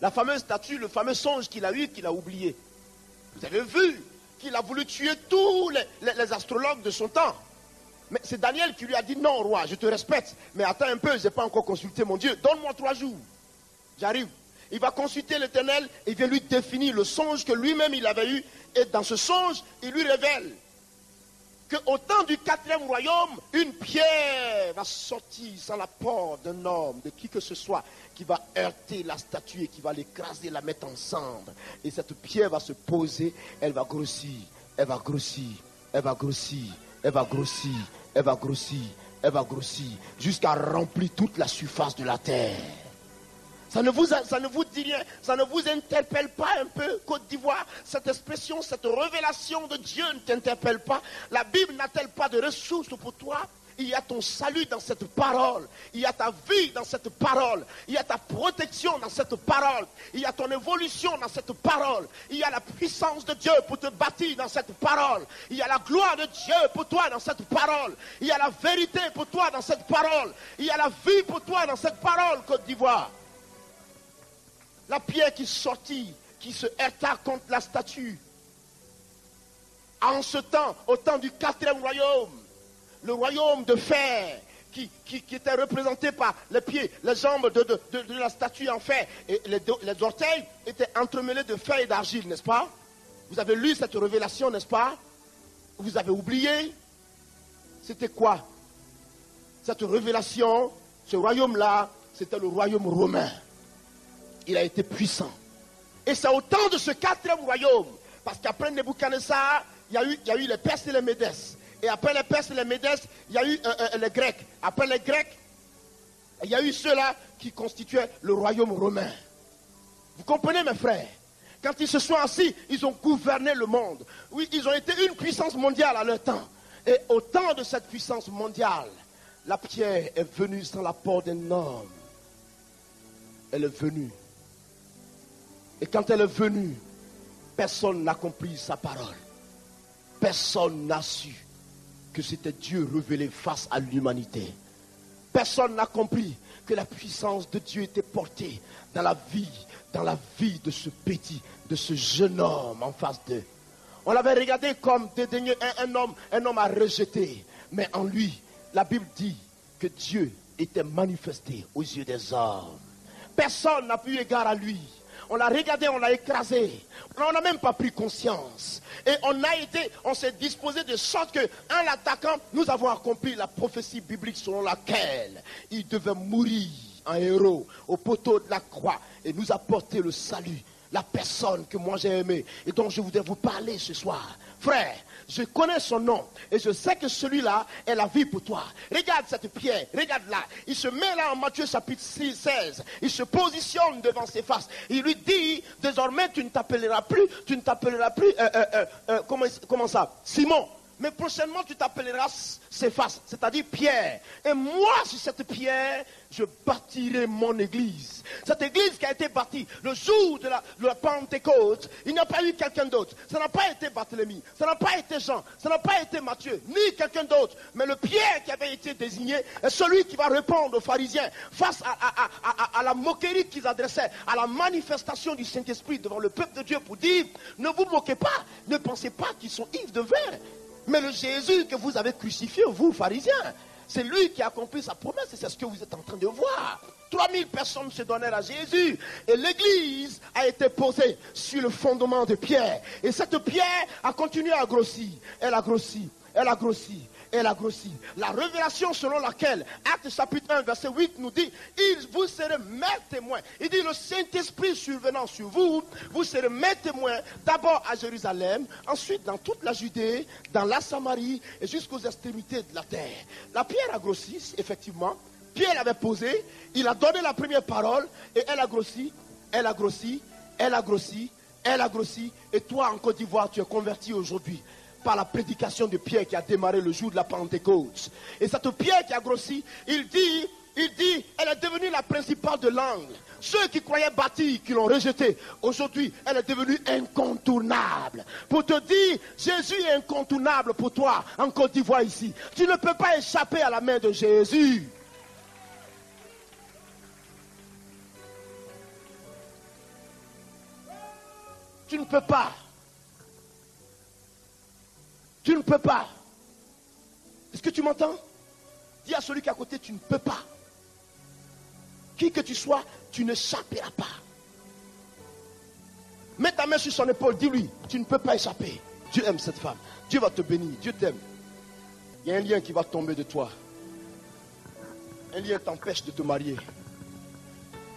La fameuse statue, le fameux songe qu'il a eu, qu'il a oublié. Vous avez vu qu'il a voulu tuer tous les astrologues de son temps. Mais c'est Daniel qui lui a dit, non roi, je te respecte, mais attends un peu, je n'ai pas encore consulté mon Dieu. Donne-moi 3 jours. J'arrive. Il va consulter l'Éternel et il vient lui définir le songe que lui-même il avait eu. Et dans ce songe, il lui révèle qu'au temps du 4e royaume, une pierre va sortir sans l'apport d'un homme, de qui que ce soit, qui va heurter la statue et qui va l'écraser, la mettre en cendre. Et cette pierre va se poser, elle va grossir, elle va grossir, elle va grossir, elle va grossir, elle va grossir, elle va grossir, jusqu'à remplir toute la surface de la terre. Ça ne vous dit rien, ça ne vous interpelle pas un peu, Côte d'Ivoire? Cette expression, cette révélation de Dieu ne t'interpelle pas? La Bible n'a-t-elle pas de ressources pour toi? Il y a ton salut dans cette parole, il y a ta vie dans cette parole, il y a ta protection dans cette parole, il y a ton évolution dans cette parole, il y a la puissance de Dieu pour te bâtir dans cette parole, il y a la gloire de Dieu pour toi dans cette parole, il y a la vérité pour toi dans cette parole, il y a la vie pour toi dans cette parole, Côte d'Ivoire. La pierre qui sortit, qui se heurta contre la statue, En ce temps, au temps du 4e royaume, le royaume de fer, qui était représenté par les pieds, les jambes de la statue en fer, et les orteils étaient entremêlés de fer et d'argile, n'est-ce pas? Vous avez lu cette révélation, n'est-ce pas? Vous avez oublié? C'était quoi? Cette révélation, ce royaume-là, c'était le royaume romain. Il a été puissant. Et c'est au temps de ce 4e royaume, parce qu'après Nebuchadnezzar, il y a eu les Perses et les Médès. Et après les Perses et les Médès, il y a eu les Grecs. Après les Grecs, il y a eu ceux-là qui constituaient le royaume romain. Vous comprenez, mes frères? Quand ils se sont assis, ils ont gouverné le monde. Oui, ils ont été une puissance mondiale à leur temps. Et au temps de cette puissance mondiale, la pierre est venue sans l'apport d'un homme. Elle est venue. Et quand elle est venue, personne n'a compris sa parole. Personne n'a su que c'était Dieu révélé face à l'humanité. Personne n'a compris que la puissance de Dieu était portée dans la vie de ce petit, de ce jeune homme en face d'eux. On l'avait regardé comme dédaigné, un homme à rejeter. Mais en lui, la Bible dit que Dieu était manifesté aux yeux des hommes. Personne n'a pu égard à lui. On l'a regardé, on l'a écrasé. On n'a même pas pris conscience. Et on s'est disposé de sorte que, en l'attaquant, nous avons accompli la prophétie biblique selon laquelle il devait mourir en héros au poteau de la croix et nous apporter le salut. La personne que moi j'ai aimée et dont je voudrais vous parler ce soir. Frère, je connais son nom et je sais que celui-là est la vie pour toi. Regarde cette pierre, regarde là. Il se met là en Matthieu chapitre 16. Il se positionne devant ses faces. Il lui dit, désormais tu ne t'appelleras plus, comment ça? Simon. Mais prochainement tu t'appelleras Céphas, c'est-à-dire Pierre. Et moi sur cette pierre, je bâtirai mon église. Cette église qui a été bâtie le jour de la Pentecôte, il n'y a pas eu quelqu'un d'autre. Ça n'a pas été Barthélemy, ça n'a pas été Jean, ça n'a pas été Matthieu, ni quelqu'un d'autre. Mais le Pierre qui avait été désigné est celui qui va répondre aux pharisiens face à la moquerie qu'ils adressaient, à la manifestation du Saint-Esprit devant le peuple de Dieu pour dire, ne vous moquez pas, ne pensez pas qu'ils sont ivres de vin. Mais le Jésus que vous avez crucifié, vous, pharisiens, c'est lui qui a accompli sa promesse et c'est ce que vous êtes en train de voir. 3000 personnes se donnèrent à Jésus et l'église a été posée sur le fondement de pierre. Et cette pierre a continué à grossir. Elle a grossi, elle a grossi, elle a grossi. La révélation selon laquelle, Actes chapitre 1, verset 8 nous dit, vous serez mes témoins. Il dit, le Saint-Esprit survenant sur vous, vous serez mes témoins, d'abord à Jérusalem, ensuite dans toute la Judée, dans la Samarie et jusqu'aux extrémités de la terre. La pierre a grossi, effectivement. Pierre avait posé, il a donné la première parole et elle a grossi, elle a grossi, elle a grossi, elle a grossi. Et toi en Côte d'Ivoire, tu es converti aujourd'hui par la prédication de Pierre qui a démarré le jour de la Pentecôte. Et cette pierre qui a grossi, il dit, elle est devenue la principale de l'angle. Ceux qui croyaient bâtir, qui l'ont rejetée, aujourd'hui, elle est devenue incontournable. Pour te dire, Jésus est incontournable pour toi en Côte d'Ivoire ici. Tu ne peux pas échapper à la main de Jésus. Tu ne peux pas. Tu ne peux pas. Est-ce que tu m'entends? Dis à celui qui est à côté, tu ne peux pas. Qui que tu sois, tu n'échapperas pas. Mets ta main sur son épaule, dis-lui, tu ne peux pas échapper. Dieu aime cette femme. Dieu va te bénir. Dieu t'aime. Il y a un lien qui va tomber de toi. Un lien t'empêche de te marier.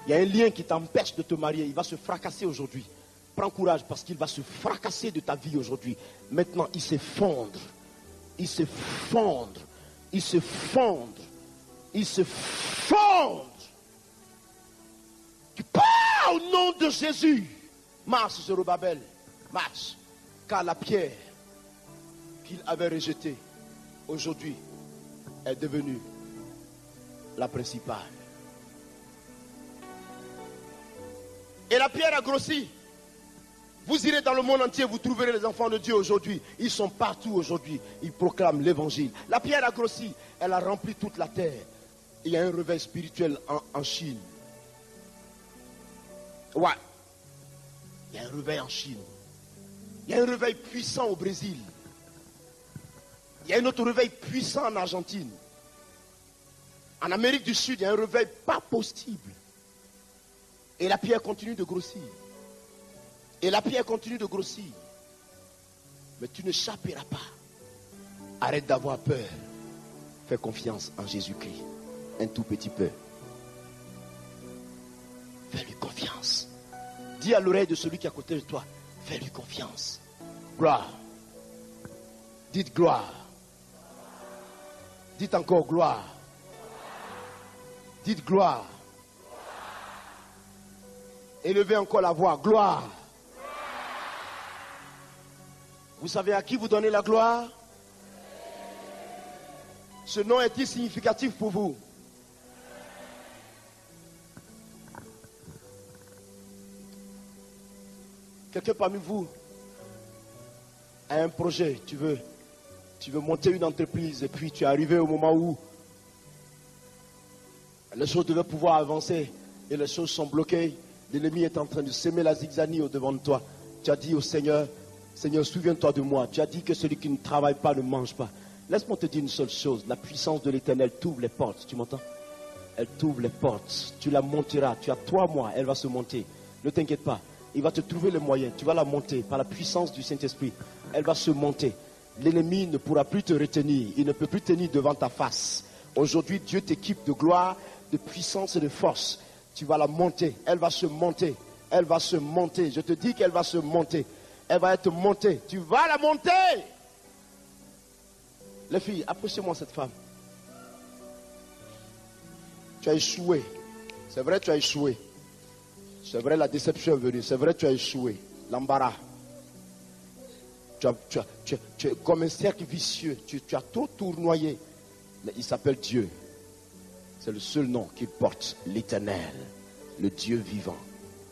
Il y a un lien qui t'empêche de te marier. Il va se fracasser aujourd'hui. Prends courage parce qu'il va se fracasser de ta vie aujourd'hui. Maintenant, il s'effondre. Il s'effondre. Il s'effondre. Il s'effondre. Tu pars au nom de Jésus. Marche, Zorobabel. Marche. Car la pierre qu'il avait rejetée, aujourd'hui, est devenue la principale. Et la pierre a grossi. Vous irez dans le monde entier, vous trouverez les enfants de Dieu aujourd'hui. Ils sont partout aujourd'hui. Ils proclament l'évangile. La pierre a grossi. Elle a rempli toute la terre. Il y a un réveil spirituel en Chine. Ouais. Il y a un réveil en Chine. Il y a un réveil puissant au Brésil. Il y a un autre réveil puissant en Argentine. En Amérique du Sud, il y a un réveil pas possible. Et la pierre continue de grossir. Et la pierre continue de grossir. Mais tu n'échapperas pas. Arrête d'avoir peur. Fais confiance en Jésus-Christ. Un tout petit peu. Fais-lui confiance. Dis à l'oreille de celui qui est à côté de toi, fais-lui confiance. Gloire. Dites gloire. Dites encore gloire. Dites gloire. Élevez encore la voix. Gloire. Vous savez à qui vous donnez la gloire? Ce nom est-il significatif pour vous? Quelqu'un parmi vous a un projet, tu veux monter une entreprise et puis tu es arrivé au moment où les choses devaient pouvoir avancer et les choses sont bloquées. L'ennemi est en train de semer la zigzanie au devant de toi. Tu as dit au Seigneur, Seigneur, souviens-toi de moi. Tu as dit que celui qui ne travaille pas ne mange pas. Laisse-moi te dire une seule chose. La puissance de l'Éternel t'ouvre les portes. Tu m'entends? Elle t'ouvre les portes. Tu la monteras. Tu as 3 mois. Elle va se monter. Ne t'inquiète pas. Il va te trouver les moyens. Tu vas la monter par la puissance du Saint-Esprit. Elle va se monter. L'ennemi ne pourra plus te retenir. Il ne peut plus tenir devant ta face. Aujourd'hui, Dieu t'équipe de gloire, de puissance et de force. Tu vas la monter. Elle va se monter. Elle va se monter. Je te dis qu'elle va se monter. Elle va être montée. Tu vas la monter. Les filles, approchez-moi cette femme. Tu as échoué. C'est vrai, tu as échoué. C'est vrai, la déception est venue. C'est vrai, tu as échoué. L'embarras. Tu es comme un cercle vicieux. Tu as trop tournoyé. Mais il s'appelle Dieu. C'est le seul nom qu'il porte. L'Éternel. Le Dieu vivant.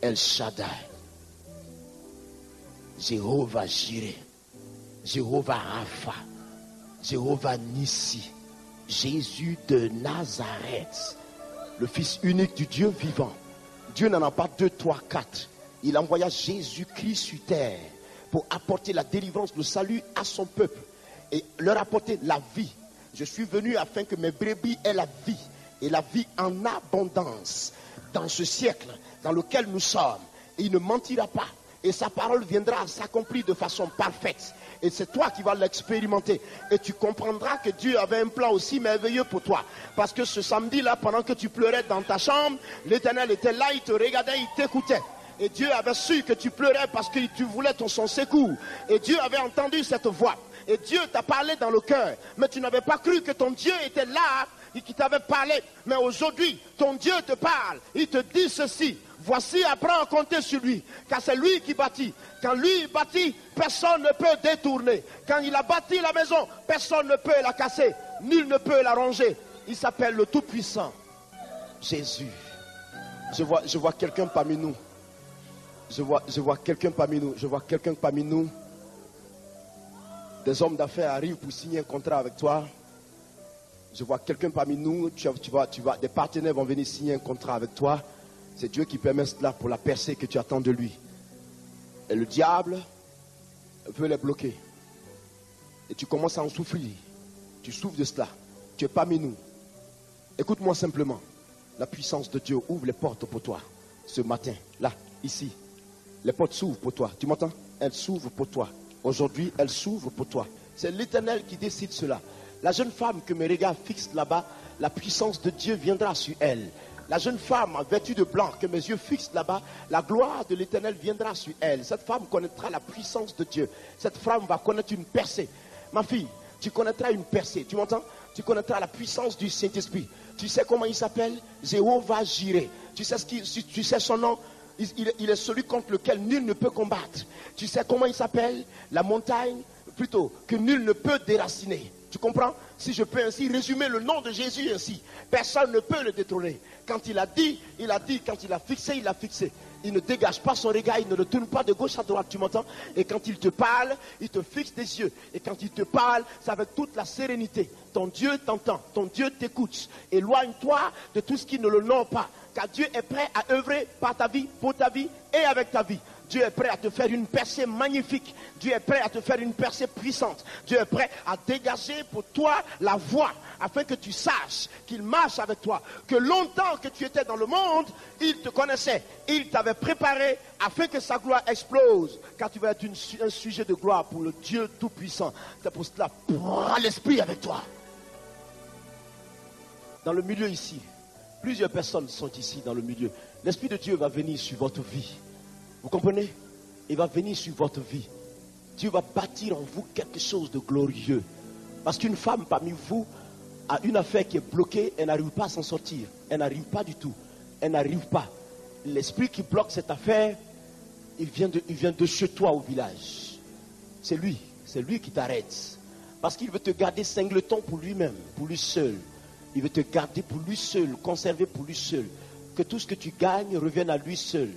El Shaddai. Jéhovah Jireh. Jéhovah Rapha. Jéhovah Nissi. Jésus de Nazareth. Le Fils unique du Dieu vivant. Dieu n'en a pas 2, 3, 4. Il envoya Jésus-Christ sur terre pour apporter la délivrance, le salut à son peuple et leur apporter la vie. Je suis venu afin que mes brebis aient la vie et la vie en abondance dans ce siècle dans lequel nous sommes. Et il ne mentira pas et sa parole viendra s'accomplir de façon parfaite. Et c'est toi qui vas l'expérimenter. Et tu comprendras que Dieu avait un plan aussi merveilleux pour toi. Parce que ce samedi-là, pendant que tu pleurais dans ta chambre, l'Éternel était là, il te regardait, il t'écoutait. Et Dieu avait su que tu pleurais parce que tu voulais son secours. Et Dieu avait entendu cette voix. Et Dieu t'a parlé dans le cœur. Mais tu n'avais pas cru que ton Dieu était là et qu'il t'avait parlé. Mais aujourd'hui, ton Dieu te parle. Il te dit ceci. Voici, apprends à compter sur lui. Car c'est lui qui bâtit. Quand lui bâtit, personne ne peut détourner. Quand il a bâti la maison, personne ne peut la casser. Nul ne peut la ronger. Il s'appelle le Tout-Puissant. Jésus. Je vois quelqu'un parmi nous. Je vois quelqu'un parmi nous. Je vois quelqu'un parmi nous. Des hommes d'affaires arrivent pour signer un contrat avec toi. Je vois quelqu'un parmi nous. Des partenaires vont venir signer un contrat avec toi. C'est Dieu qui permet cela pour la percée que tu attends de lui. Et le diable veut les bloquer. Et tu commences à en souffrir. Tu souffres de cela. Tu es parmi nous. Écoute-moi simplement. La puissance de Dieu ouvre les portes pour toi. Ce matin, là, ici. Les portes s'ouvrent pour toi. Tu m'entends? Elles s'ouvrent pour toi. Aujourd'hui, elles s'ouvrent pour toi. C'est l'Éternel qui décide cela. La jeune femme que mes regards fixent là-bas, la puissance de Dieu viendra sur elle. La jeune femme en vertu de blanc que mes yeux fixent là-bas, la gloire de l'Éternel viendra sur elle. Cette femme connaîtra la puissance de Dieu. Cette femme va connaître une percée. Ma fille, tu connaîtras une percée. Tu m'entends? Tu connaîtras la puissance du Saint-Esprit. Tu sais comment il s'appelle? Jéhovah Jireh. Tu sais son nom? Il est celui contre lequel nul ne peut combattre. Tu sais comment il s'appelle? La montagne, plutôt, que nul ne peut déraciner. Tu comprends? Si je peux ainsi résumer le nom de Jésus ainsi, personne ne peut le détrôner. Quand il a dit, il a dit. Quand il a fixé, il a fixé. Il ne dégage pas son regard, il ne le tourne pas de gauche à droite, tu m'entends? Et quand il te parle, il te fixe des yeux. Et quand il te parle, c'est avec toute la sérénité. Ton Dieu t'entend, ton Dieu t'écoute. Éloigne-toi de tout ce qui ne le nomme pas. Car Dieu est prêt à œuvrer par ta vie, pour ta vie et avec ta vie. Dieu est prêt à te faire une percée magnifique. Dieu est prêt à te faire une percée puissante. Dieu est prêt à dégager pour toi la voie, afin que tu saches qu'il marche avec toi. Que longtemps que tu étais dans le monde, il te connaissait. Il t'avait préparé afin que sa gloire explose. Car tu vas être un sujet de gloire pour le Dieu Tout-Puissant. C'est pour cela, prends l'Esprit avec toi. Dans le milieu ici, plusieurs personnes sont ici dans le milieu. L'Esprit de Dieu va venir sur votre vie. Vous comprenez? Il va venir sur votre vie. Dieu va bâtir en vous quelque chose de glorieux. Parce qu'une femme parmi vous a une affaire qui est bloquée, elle n'arrive pas à s'en sortir. Elle n'arrive pas du tout. Elle n'arrive pas. L'esprit qui bloque cette affaire, il vient de chez toi au village. C'est lui qui t'arrête. Parce qu'il veut te garder singleton pour lui-même, pour lui seul. Il veut te garder pour lui seul, conserver pour lui seul. Que tout ce que tu gagnes revienne à lui seul.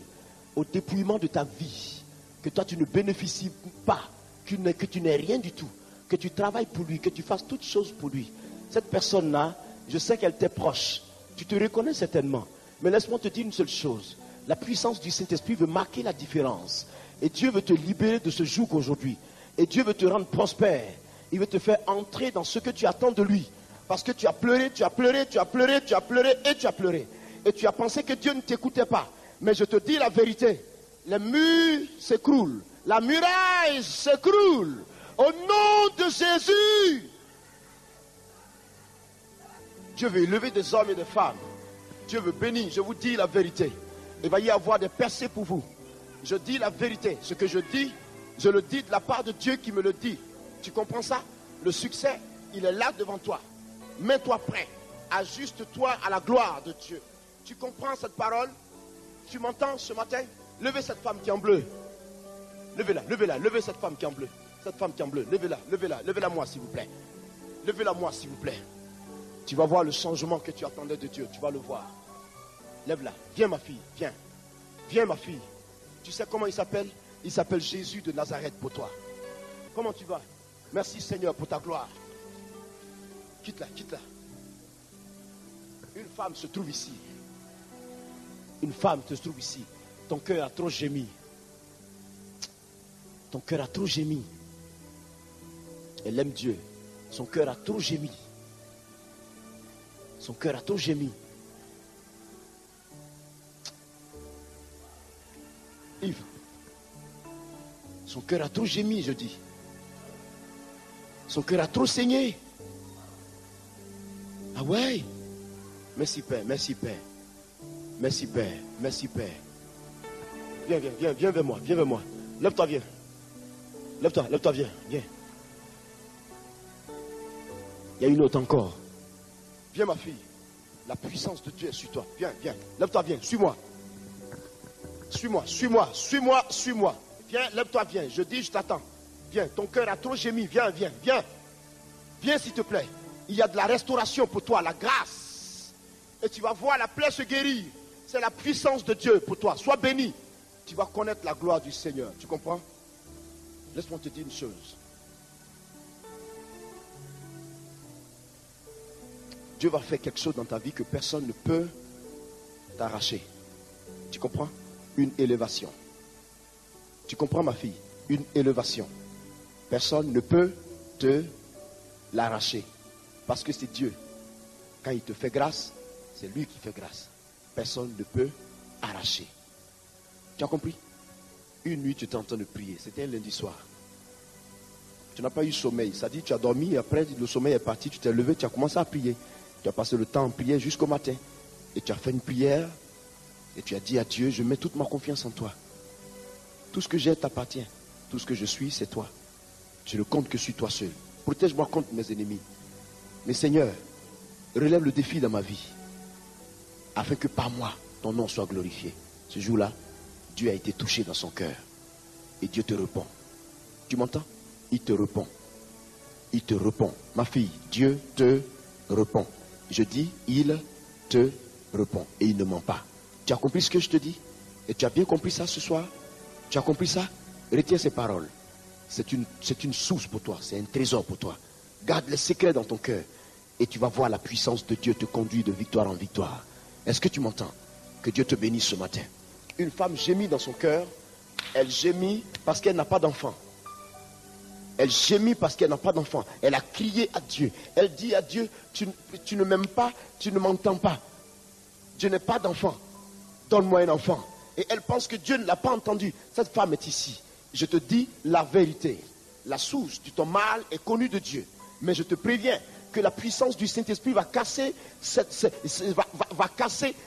Au dépouillement de ta vie, que toi tu ne bénéficies pas, que tu n'aies rien du tout, que tu travailles pour lui, que tu fasses toutes choses pour lui. Cette personne-là, je sais qu'elle t'est proche, tu te reconnais certainement, mais laisse-moi te dire une seule chose, la puissance du Saint-Esprit veut marquer la différence, et Dieu veut te libérer de ce joug aujourd'hui, et Dieu veut te rendre prospère, il veut te faire entrer dans ce que tu attends de lui, parce que tu as pleuré, tu as pleuré, tu as pleuré, tu as pleuré, et tu as pleuré, et tu as pensé que Dieu ne t'écoutait pas. Mais je te dis la vérité, les murs s'écroulent, la muraille s'écroule, au nom de Jésus. Dieu veut élever des hommes et des femmes, Dieu veut bénir, je vous dis la vérité. Il va y avoir des percées pour vous, je dis la vérité, ce que je dis, je le dis de la part de Dieu qui me le dit. Tu comprends ça? Le succès, il est là devant toi, mets-toi prêt, ajuste-toi à la gloire de Dieu. Tu comprends cette parole? Tu m'entends ce matin? Levez cette femme qui est en bleu. Levez-la, levez-la, levez cette femme qui est en bleu. Cette femme qui est en bleu, levez-la, levez-la, levez-la moi s'il vous plaît. Levez-la moi s'il vous plaît. Tu vas voir le changement que tu attendais de Dieu, tu vas le voir. Lève-la, viens ma fille, viens. Viens ma fille. Tu sais comment il s'appelle? Il s'appelle Jésus de Nazareth pour toi. Comment tu vas? Merci Seigneur pour ta gloire. Quitte-la, quitte-la. Une femme se trouve ici. Une femme se trouve ici. Ton cœur a trop gémi. Ton cœur a trop gémi. Elle aime Dieu. Son cœur a trop gémi. Son cœur a trop gémi. Yves. Son cœur a trop gémi, je dis. Son cœur a trop saigné. Ah ouais? Merci Père, merci Père. Merci Père, merci Père. Viens, viens, viens, viens vers moi, viens vers moi. Lève-toi, viens. Lève-toi, lève-toi, viens, viens. Il y a une autre encore. Viens ma fille. La puissance de Dieu est sur toi. Viens, viens. Lève-toi, viens, suis-moi. Suis-moi, suis-moi, suis-moi, suis-moi. Viens, lève-toi, viens. Je dis, je t'attends. Viens, ton cœur a trop gémi. Viens, viens, viens. Viens s'il te plaît. Il y a de la restauration pour toi, la grâce. Et tu vas voir la plaie se guérir. C'est la puissance de Dieu pour toi. Sois béni. Tu vas connaître la gloire du Seigneur. Tu comprends? Laisse-moi te dire une chose. Dieu va faire quelque chose dans ta vie que personne ne peut t'arracher. Tu comprends? Une élévation. Tu comprends ma fille? Une élévation. Personne ne peut te l'arracher. Parce que c'est Dieu. Quand il te fait grâce, c'est lui qui fait grâce. Personne ne peut arracher. Tu as compris? Une nuit, tu étais en train de prier. C'était un lundi soir. Tu n'as pas eu sommeil. Ça dit, tu as dormi, et après, le sommeil est parti, tu t'es levé, tu as commencé à prier. Tu as passé le temps en prière jusqu'au matin. Et tu as fait une prière. Et tu as dit à Dieu, je mets toute ma confiance en toi. Tout ce que j'ai t'appartient. Tout ce que je suis, c'est toi. Je ne compte que sur toi seul. Protège-moi contre mes ennemis. Mais Seigneur, relève le défi dans ma vie. Afin que par moi, ton nom soit glorifié. Ce jour-là, Dieu a été touché dans son cœur. Et Dieu te répond. Tu m'entends? Il te répond. Il te répond. Ma fille, Dieu te répond. Je dis, il te répond. Et il ne ment pas. Tu as compris ce que je te dis? Et tu as bien compris ça ce soir? Tu as compris ça? Retiens ces paroles. C'est une source pour toi. C'est un trésor pour toi. Garde les secrets dans ton cœur. Et tu vas voir la puissance de Dieu te conduire de victoire en victoire. Est-ce que tu m'entends? Que Dieu te bénisse ce matin. Une femme gémit dans son cœur Elle gémit parce qu'elle n'a pas d'enfant. Elle gémit parce qu'elle n'a pas d'enfant. Elle a crié à Dieu. Elle dit à Dieu, tu ne m'aimes pas, tu ne m'entends pas. Je n'ai pas d'enfant. Donne-moi un enfant. Et elle pense que Dieu ne l'a pas entendu. Cette femme est ici. Je te dis la vérité. La source de ton mal est connue de Dieu. Mais je te préviens que la puissance du Saint-Esprit va casser,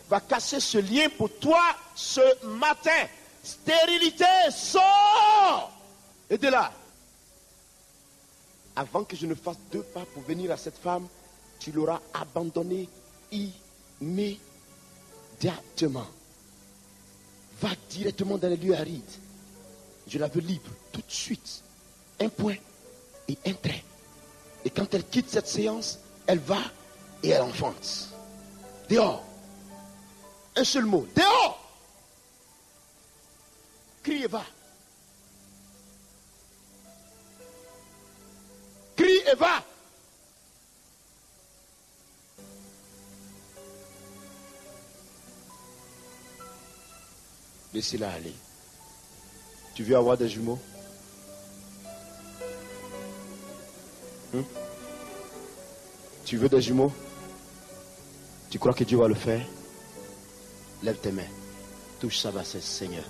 va casser ce lien pour toi ce matin. Stérilité, sors! Et de là, avant que je ne fasse 2 pas pour venir à cette femme, tu l'auras abandonnée immédiatement. Va directement dans les lieux arides. Je la veux libre, tout de suite. Un point et un trait. Et quand elle quitte cette séance, elle va et elle enfante. Dehors. Un seul mot. Dehors. Crie et va. Crie et va. Laissez-la aller. Tu veux avoir des jumeaux? Tu veux des jumeaux? Tu crois que Dieu va le faire? Lève tes mains. Touche sa bassesse, Seigneur.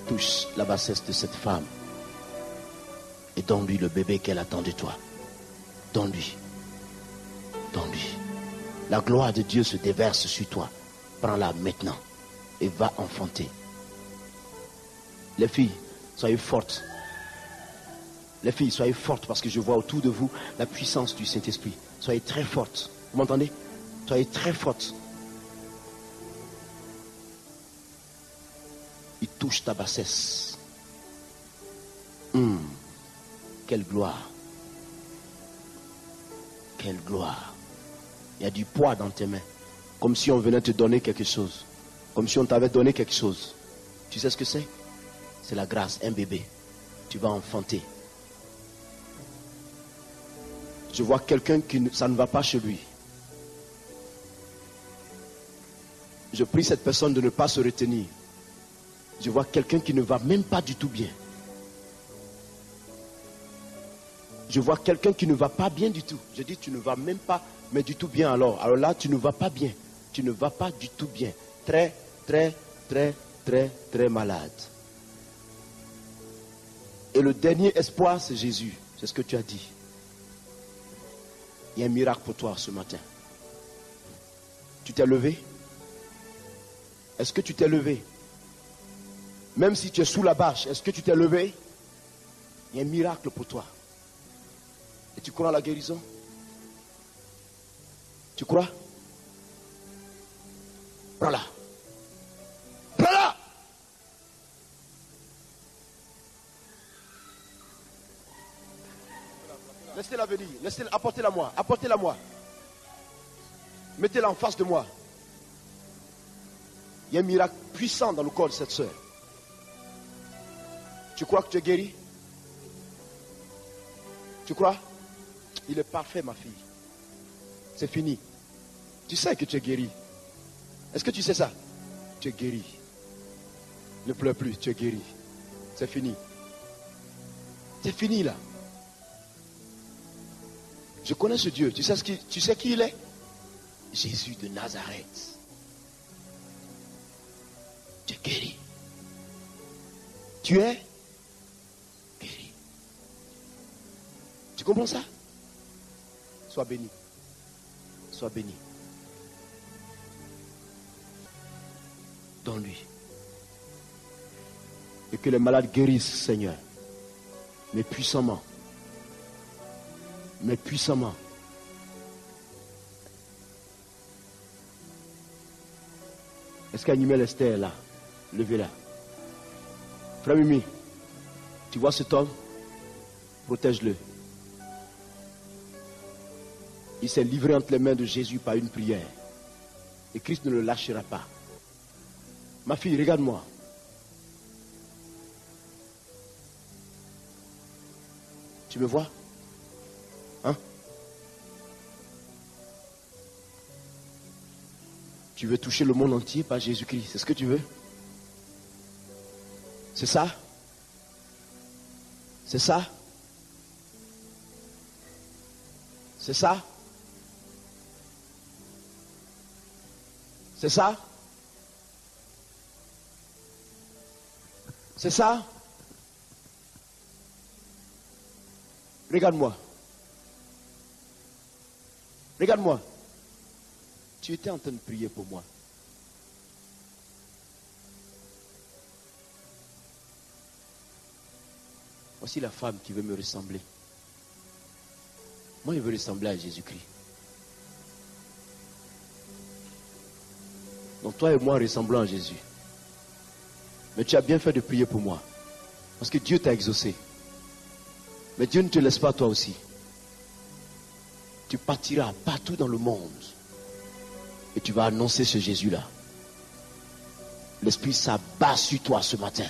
Touche la bassesse de cette femme. Et donne-lui le bébé qu'elle attend de toi. Donne-lui. Donne-lui. La gloire de Dieu se déverse sur toi. Prends-la maintenant. Et va enfanter. Les filles, soyez fortes. Les filles, soyez fortes parce que je vois autour de vous la puissance du Saint-Esprit. Soyez très fortes. Vous m'entendez? Soyez très fortes. Il touche ta bassesse. Quelle gloire. Quelle gloire. Il y a du poids dans tes mains. Comme si on venait te donner quelque chose. Comme si on t'avait donné quelque chose. Tu sais ce que c'est? C'est la grâce, un bébé. Tu vas enfanter. Je vois quelqu'un qui ça ne va pas chez lui. Je prie cette personne de ne pas se retenir. Je vois quelqu'un qui ne va même pas du tout bien. Je vois quelqu'un qui ne va pas bien du tout. Je dis tu ne vas même pas, mais du tout bien alors. Alors là, tu ne vas pas bien. Tu ne vas pas du tout bien. Très, très, très, très, très malade. Et le dernier espoir, c'est Jésus. C'est ce que tu as dit. Il y a un miracle pour toi ce matin. Tu t'es levé? Est-ce que tu t'es levé? Même si tu es sous la bâche, est-ce que tu t'es levé? Il y a un miracle pour toi. Et tu crois à la guérison? Tu crois? Prends-la. Prends-la! Laissez-la venir. Laissez-la, apportez-la moi. Apportez-la moi. Mettez-la en face de moi. Il y a un miracle puissant dans le corps de cette soeur. Tu crois que tu es guéri? Tu crois? Il est parfait, ma fille. C'est fini. Tu sais que tu es guéri. Est-ce que tu sais ça? Tu es guéri. Ne pleure plus, tu es guéri. C'est fini. C'est fini là. Je connais ce Dieu. Tu sais qui il est? Jésus de Nazareth. Tu es guéri. Tu es guéri. Tu comprends ça? Sois béni. Sois béni. Donne-lui. Et que les malades guérissent, Seigneur. Mais puissamment. Mais puissamment. Est-ce qu'Animel Esther est là? Levez-la. Frère Mimi, tu vois cet homme? Protège-le. Il s'est livré entre les mains de Jésus par une prière. Et Christ ne le lâchera pas. Ma fille, regarde-moi. Tu me vois? Hein? Tu veux toucher le monde entier par Jésus-Christ? C'est ce que tu veux? C'est ça? C'est ça? C'est ça? C'est ça? C'est ça? Regarde-moi. Regarde-moi. Tu étais en train de prier pour moi. Voici la femme qui veut me ressembler. Moi, je veux ressembler à Jésus-Christ. Donc toi et moi ressemblons à Jésus. Mais tu as bien fait de prier pour moi. Parce que Dieu t'a exaucé. Mais Dieu ne te laisse pas toi aussi. Tu partiras partout dans le monde. Et tu vas annoncer ce Jésus-là. L'Esprit s'abat sur toi ce matin.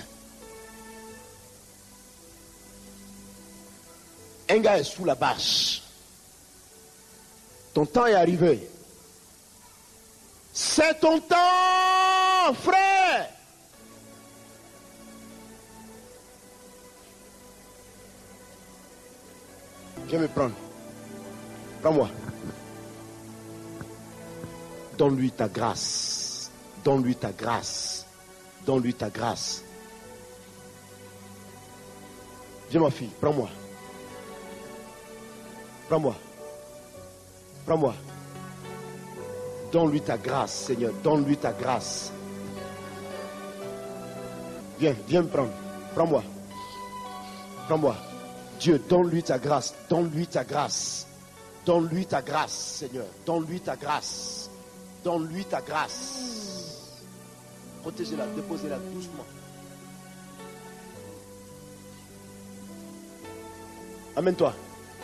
Un gars est sous la bâche. Ton temps est arrivé. C'est ton temps, frère. Viens me prendre. Prends-moi. Donne-lui ta grâce. Donne-lui ta grâce. Donne-lui ta grâce. Viens ma fille, prends-moi. Prends-moi. Prends-moi. Donne-lui ta grâce, Seigneur. Donne-lui ta grâce. Viens, viens me prendre. Prends-moi. Prends-moi. Dieu, donne-lui ta grâce. Donne-lui ta grâce. Donne-lui ta grâce, Seigneur. Donne-lui ta grâce. Donne-lui ta grâce. Protégez-la, déposez-la doucement. Amène-toi.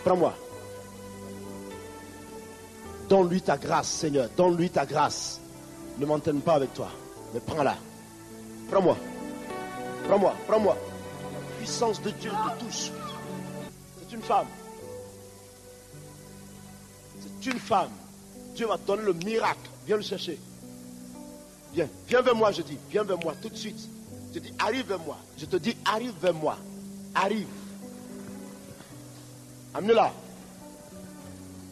Prends-moi. Donne-lui ta grâce, Seigneur. Donne-lui ta grâce. Ne m'entraîne pas avec toi, mais prends-la. Prends-moi. Prends-moi. Prends-moi. La puissance de Dieu te touche. C'est une femme. C'est une femme. Dieu va te donner le miracle. Viens le chercher. Viens. Viens vers moi, je dis. Viens vers moi tout de suite. Je dis, arrive vers moi. Je te dis, arrive vers moi. Arrive. Amenez-la.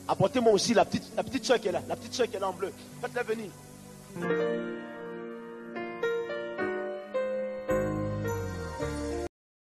Apportez-moi aussi la petite soeur qui est là. La petite soeur qui est là en bleu. Faites-la venir.